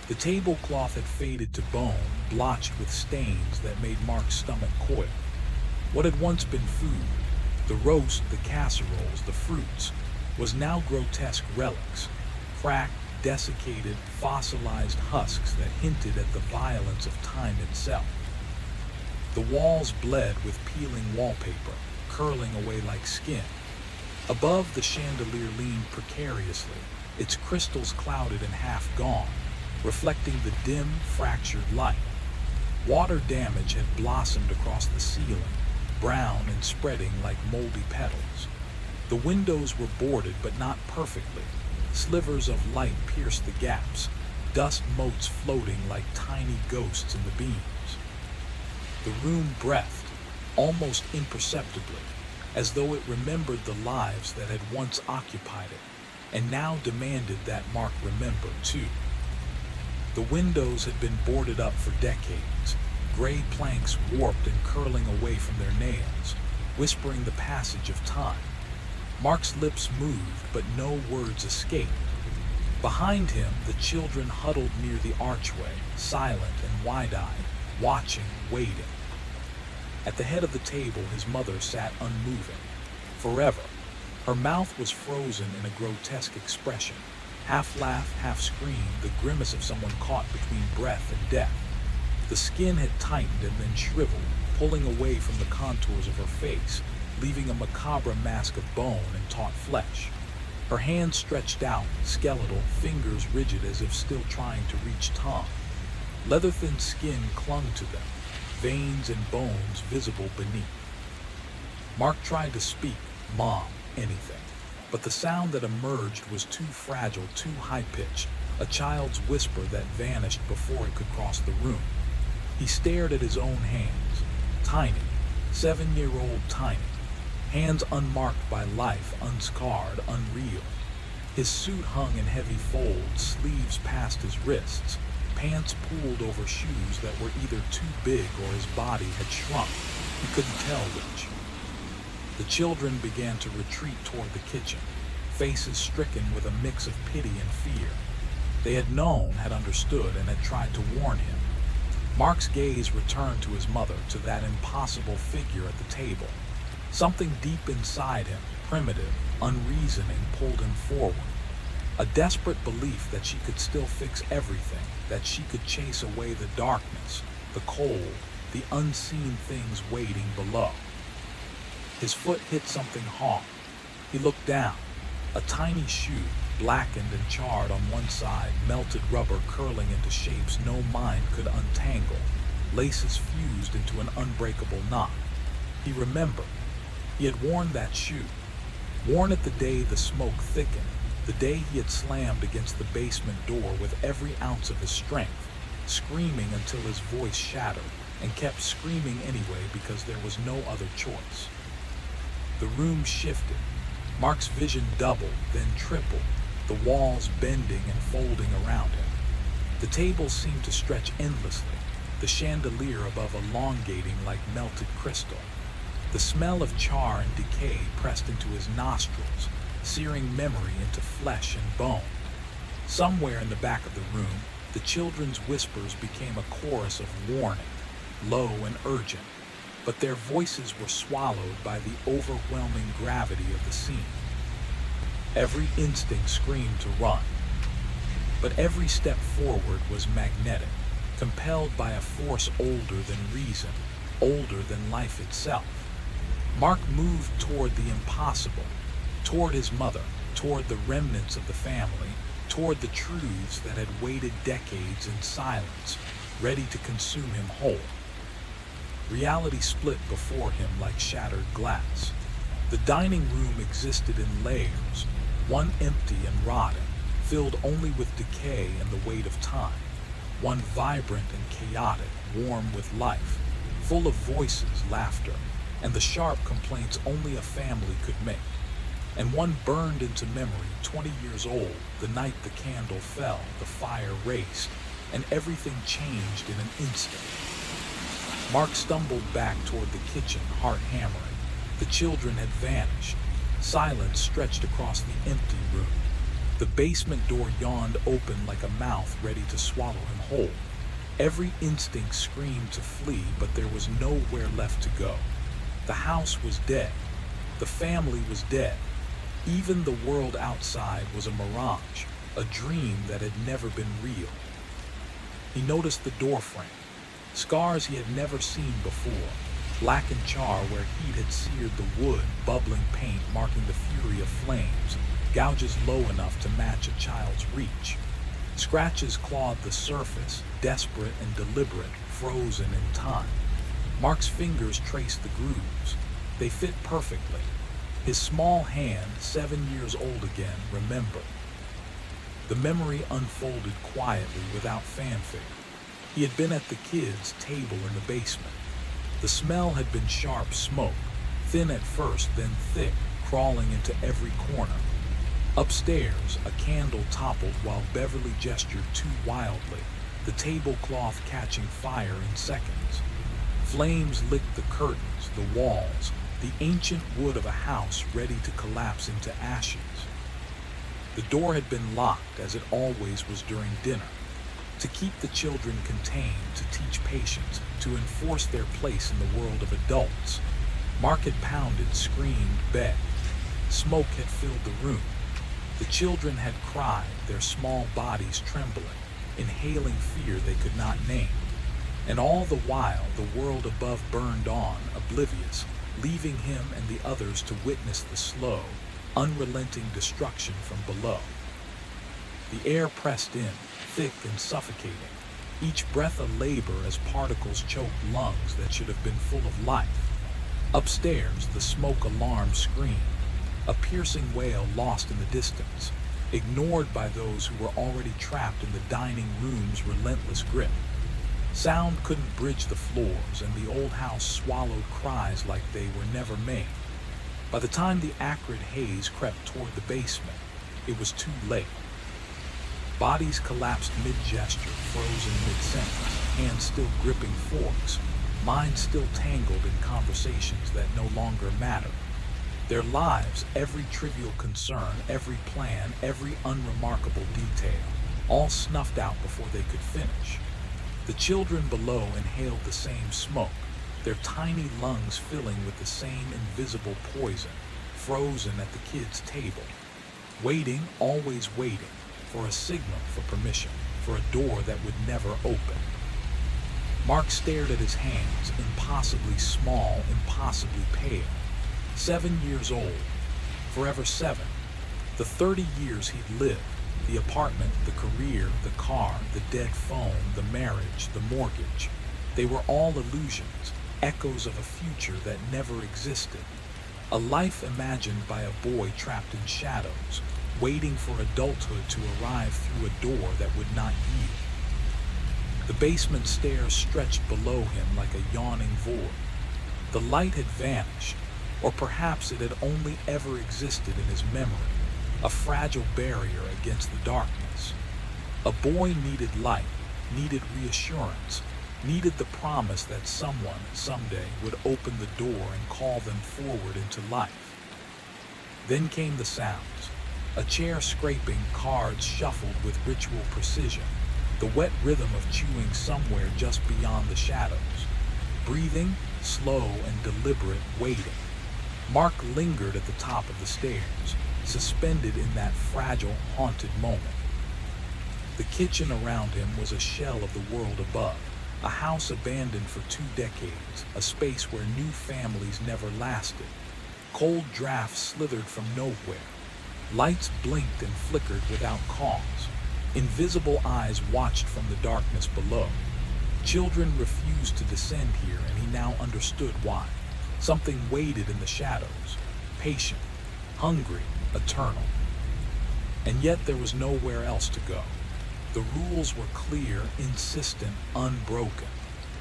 The tablecloth had faded to bone, blotched with stains that made Mark's stomach coil. What had once been food, the roast, the casseroles, the fruits, was now grotesque relics, cracked, desiccated, fossilized husks that hinted at the violence of time itself. The walls bled with peeling wallpaper, curling away like skin. Above, the chandelier leaned precariously, its crystals clouded and half gone, reflecting the dim, fractured light. Water damage had blossomed across the ceiling, brown and spreading like moldy petals. The windows were boarded but not perfectly. Slivers of light pierced the gaps, dust motes floating like tiny ghosts in the beams. The room breathed, almost imperceptibly, as though it remembered the lives that had once occupied it, and now demanded that Mark remember too. The windows had been boarded up for decades, gray planks warped and curling away from their nails, whispering the passage of time. Mark's lips moved, but no words escaped. Behind him, the children huddled near the archway, silent and wide-eyed, watching, waiting. At the head of the table, his mother sat unmoving. Forever. Her mouth was frozen in a grotesque expression, half laugh, half scream, the grimace of someone caught between breath and death. The skin had tightened and then shriveled, pulling away from the contours of her face, leaving a macabre mask of bone and taut flesh. Her hands stretched out, skeletal, fingers rigid as if still trying to reach Tom. Leather-thin skin clung to them, veins and bones visible beneath. Mark tried to speak, Mom, anything, but the sound that emerged was too fragile, too high-pitched, a child's whisper that vanished before it could cross the room. He stared at his own hands, tiny, 7-year-old tiny, hands unmarked by life, unscarred, unreal. His suit hung in heavy folds, sleeves past his wrists, pants pooled over shoes that were either too big or his body had shrunk. He couldn't tell which. The children began to retreat toward the kitchen, faces stricken with a mix of pity and fear. They had known, had understood, and had tried to warn him. Mark's gaze returned to his mother, to that impossible figure at the table. Something deep inside him, primitive, unreasoning, pulled him forward. A desperate belief that she could still fix everything, that she could chase away the darkness, the cold, the unseen things waiting below. His foot hit something hard. He looked down. A tiny shoe, blackened and charred on one side, melted rubber curling into shapes no mind could untangle, laces fused into an unbreakable knot. He remembered. He had worn that shoe. Worn it the day the smoke thickened, the day he had slammed against the basement door with every ounce of his strength, screaming until his voice shattered, and kept screaming anyway because there was no other choice. The room shifted. Mark's vision doubled, then tripled, the walls bending and folding around him. The table seemed to stretch endlessly, the chandelier above elongating like melted crystal. The smell of char and decay pressed into his nostrils, searing memory into flesh and bone. Somewhere in the back of the room, the children's whispers became a chorus of warning, low and urgent, but their voices were swallowed by the overwhelming gravity of the scene. Every instinct screamed to run, but every step forward was magnetic, compelled by a force older than reason, older than life itself. Mark moved toward the impossible, toward his mother, toward the remnants of the family, toward the truths that had waited decades in silence, ready to consume him whole. Reality split before him like shattered glass. The dining room existed in layers, one empty and rotting, filled only with decay and the weight of time. One vibrant and chaotic, warm with life, full of voices, laughter, and the sharp complaints only a family could make. And one burned into memory, 20 years old, the night the candle fell, the fire raced, and everything changed in an instant. Mark stumbled back toward the kitchen, heart hammering. The children had vanished. Silence stretched across the empty room. The basement door yawned open like a mouth ready to swallow him whole. Every instinct screamed to flee, but there was nowhere left to go. The house was dead. The family was dead. Even the world outside was a mirage, a dream that had never been real. He noticed the doorframe, scars he had never seen before, black and char where heat had seared the wood, bubbling paint marking the fury of flames, gouges low enough to match a child's reach. Scratches clawed the surface, desperate and deliberate, frozen in time. Mark's fingers traced the grooves. They fit perfectly. His small hand, 7 years old again, remembered. The memory unfolded quietly without fanfare. He had been at the kids' table in the basement. The smell had been sharp smoke, thin at first, then thick, crawling into every corner. Upstairs, a candle toppled while Beverly gestured too wildly, the tablecloth catching fire in seconds. Flames licked the curtains, the walls, the ancient wood of a house ready to collapse into ashes. The door had been locked, as it always was during dinner, to keep the children contained, to teach patience, to enforce their place in the world of adults. Mark had pounded, screamed, begged. Smoke had filled the room. The children had cried, their small bodies trembling, inhaling fear they could not name. And all the while, the world above burned on, oblivious, leaving him and the others to witness the slow, unrelenting destruction from below. The air pressed in, thick and suffocating, each breath a labor as particles choked lungs that should have been full of life. Upstairs, the smoke alarm screamed, a piercing wail lost in the distance, ignored by those who were already trapped in the dining room's relentless grip. Sound couldn't bridge the floors, and the old house swallowed cries like they were never made. By the time the acrid haze crept toward the basement, it was too late. Bodies collapsed mid-gesture, frozen mid-sentence, hands still gripping forks, minds still tangled in conversations that no longer mattered. Their lives, every trivial concern, every plan, every unremarkable detail, all snuffed out before they could finish. The children below inhaled the same smoke, their tiny lungs filling with the same invisible poison, frozen at the kids' table, waiting, always waiting, for a signal for permission, for a door that would never open. Mark stared at his hands, impossibly small, impossibly pale. 7 years old, forever 7. The 30 years he'd lived, the apartment, the career, the car, the dead phone, the marriage, the mortgage. They were all illusions, echoes of a future that never existed. A life imagined by a boy trapped in shadows, waiting for adulthood to arrive through a door that would not yield. The basement stairs stretched below him like a yawning void. The light had vanished, or perhaps it had only ever existed in his memory, a fragile barrier against the darkness. A boy needed light, needed reassurance, needed the promise that someone, someday, would open the door and call them forward into life. Then came the sounds. A chair scraping, cards shuffled with ritual precision, the wet rhythm of chewing somewhere just beyond the shadows. Breathing, slow and deliberate, waiting. Mark lingered at the top of the stairs, suspended in that fragile, haunted moment. The kitchen around him was a shell of the world above, a house abandoned for 2 decades, a space where new families never lasted. Cold drafts slithered from nowhere. Lights blinked and flickered without cause. Invisible eyes watched from the darkness below. Children refused to descend here, and he now understood why. Something waited in the shadows, patient, hungry, eternal. And yet there was nowhere else to go. The rules were clear, insistent, unbroken.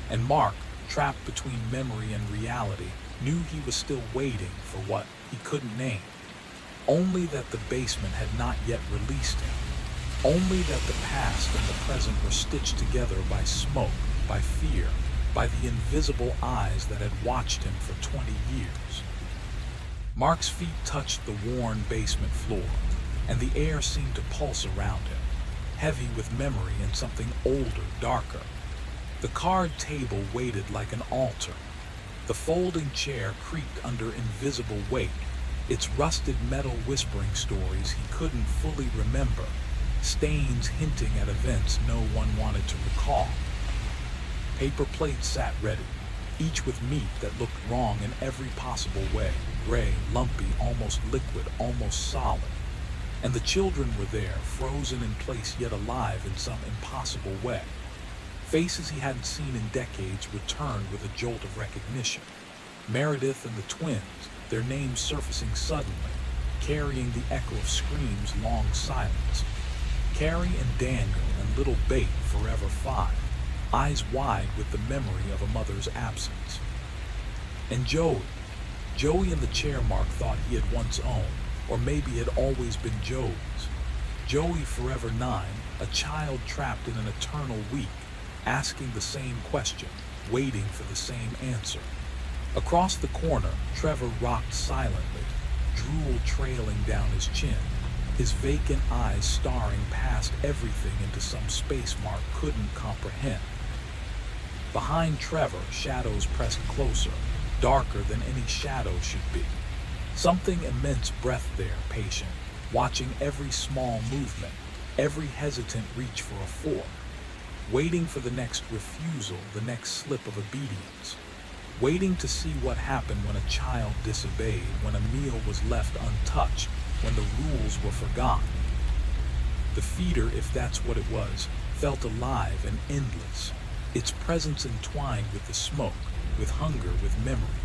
And Mark, trapped between memory and reality, knew he was still waiting for what he couldn't name. Only that the basement had not yet released him. Only that the past and the present were stitched together by smoke, by fear, by the invisible eyes that had watched him for 20 years. Mark's feet touched the worn basement floor, and the air seemed to pulse around him, heavy with memory and something older, darker. The card table waited like an altar. The folding chair creaked under invisible weight, its rusted metal whispering stories he couldn't fully remember, stains hinting at events no one wanted to recall. Paper plates sat ready, each with meat that looked wrong in every possible way, gray, lumpy, almost liquid, almost solid. And the children were there, frozen in place yet alive in some impossible way. Faces he hadn't seen in decades returned with a jolt of recognition. Meredith and the twins, their names surfacing suddenly, carrying the echo of screams long silenced. Carrie and Daniel and little Bate, forever 5, eyes wide with the memory of a mother's absence. And Joey in the chair Mark thought he had once owned, or maybe had always been Joey's. Joey, forever 9, a child trapped in an eternal week, asking the same question, waiting for the same answer. Across the corner, Trevor rocked silently, drool trailing down his chin, his vacant eyes staring past everything into some space Mark couldn't comprehend. Behind Trevor, shadows pressed closer, darker than any shadow should be. Something immense breath there, patient, watching every small movement, every hesitant reach for a fork, waiting for the next refusal, the next slip of obedience, waiting to see what happened when a child disobeyed, when a meal was left untouched, when the rules were forgotten. The feeder, if that's what it was, felt alive and endless, its presence entwined with the smoke, with hunger, with memory.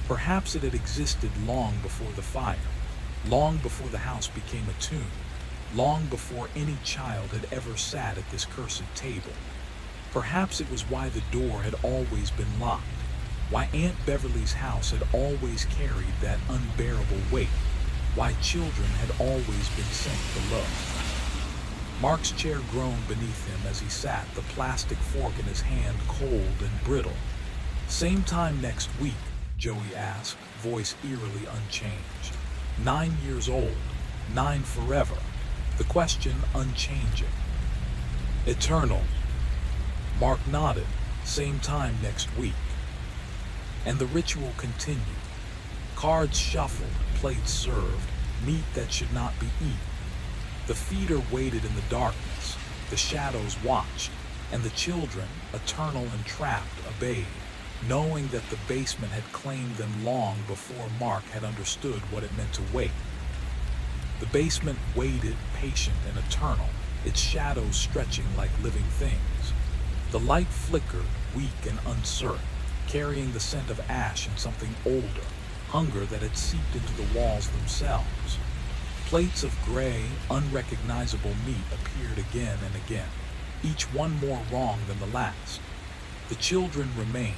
Perhaps it had existed long before the fire, long before the house became a tomb, long before any child had ever sat at this cursed table. Perhaps it was why the door had always been locked, why Aunt Beverly's house had always carried that unbearable weight, why children had always been sent below. Mark's chair groaned beneath him as he sat, the plastic fork in his hand cold and brittle. "Same time next week?" Joey asked, voice eerily unchanged. 9 years old, 9 forever, the question unchanging. "Eternal." Mark nodded, "Same time next week." And the ritual continued. Cards shuffled, plates served, meat that should not be eaten. The feeder waited in the darkness, the shadows watched, and the children, eternal and trapped, obeyed, knowing that the basement had claimed them long before Mark had understood what it meant to wait. The basement waited, patient and eternal, its shadows stretching like living things. The light flickered, weak and uncertain, carrying the scent of ash and something older, hunger that had seeped into the walls themselves. Plates of gray, unrecognizable meat appeared again and again, each one more wrong than the last. The children remained,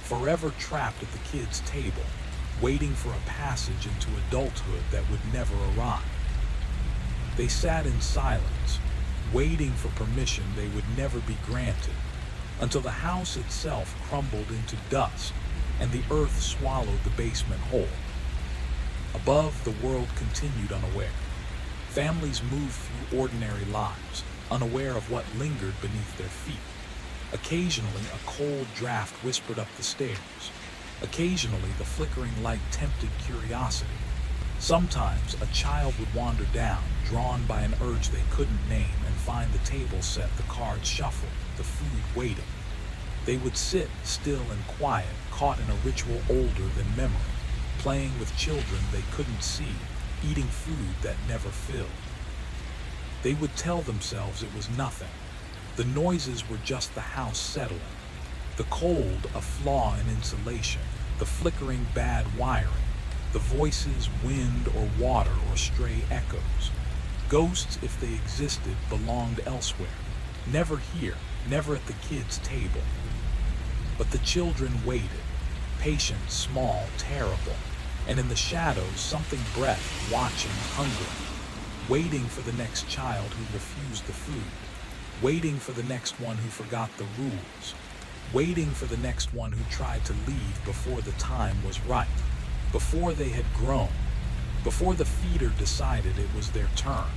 forever trapped at the kids' table, waiting for a passage into adulthood that would never arrive. They sat in silence, waiting for permission they would never be granted, until the house itself crumbled into dust and the earth swallowed the basement whole. Above, the world continued unaware. Families moved through ordinary lives, unaware of what lingered beneath their feet. Occasionally, a cold draft whispered up the stairs. Occasionally, the flickering light tempted curiosity. Sometimes, a child would wander down, drawn by an urge they couldn't name, and find the table set, the cards shuffled, the food waiting. They would sit still and quiet, caught in a ritual older than memory, playing with children they couldn't see, eating food that never filled. They would tell themselves it was nothing. The noises were just the house settling. The cold, a flaw in insulation, the flickering bad wiring, the voices, wind or water or stray echoes. Ghosts, if they existed, belonged elsewhere. Never here, never at the kids' table. But the children waited, patient, small, terrible, and in the shadows something breathed, watching, hungering, waiting for the next child who refused the food, waiting for the next one who forgot the rules, waiting for the next one who tried to leave before the time was right, before they had grown, before the feeder decided it was their turn.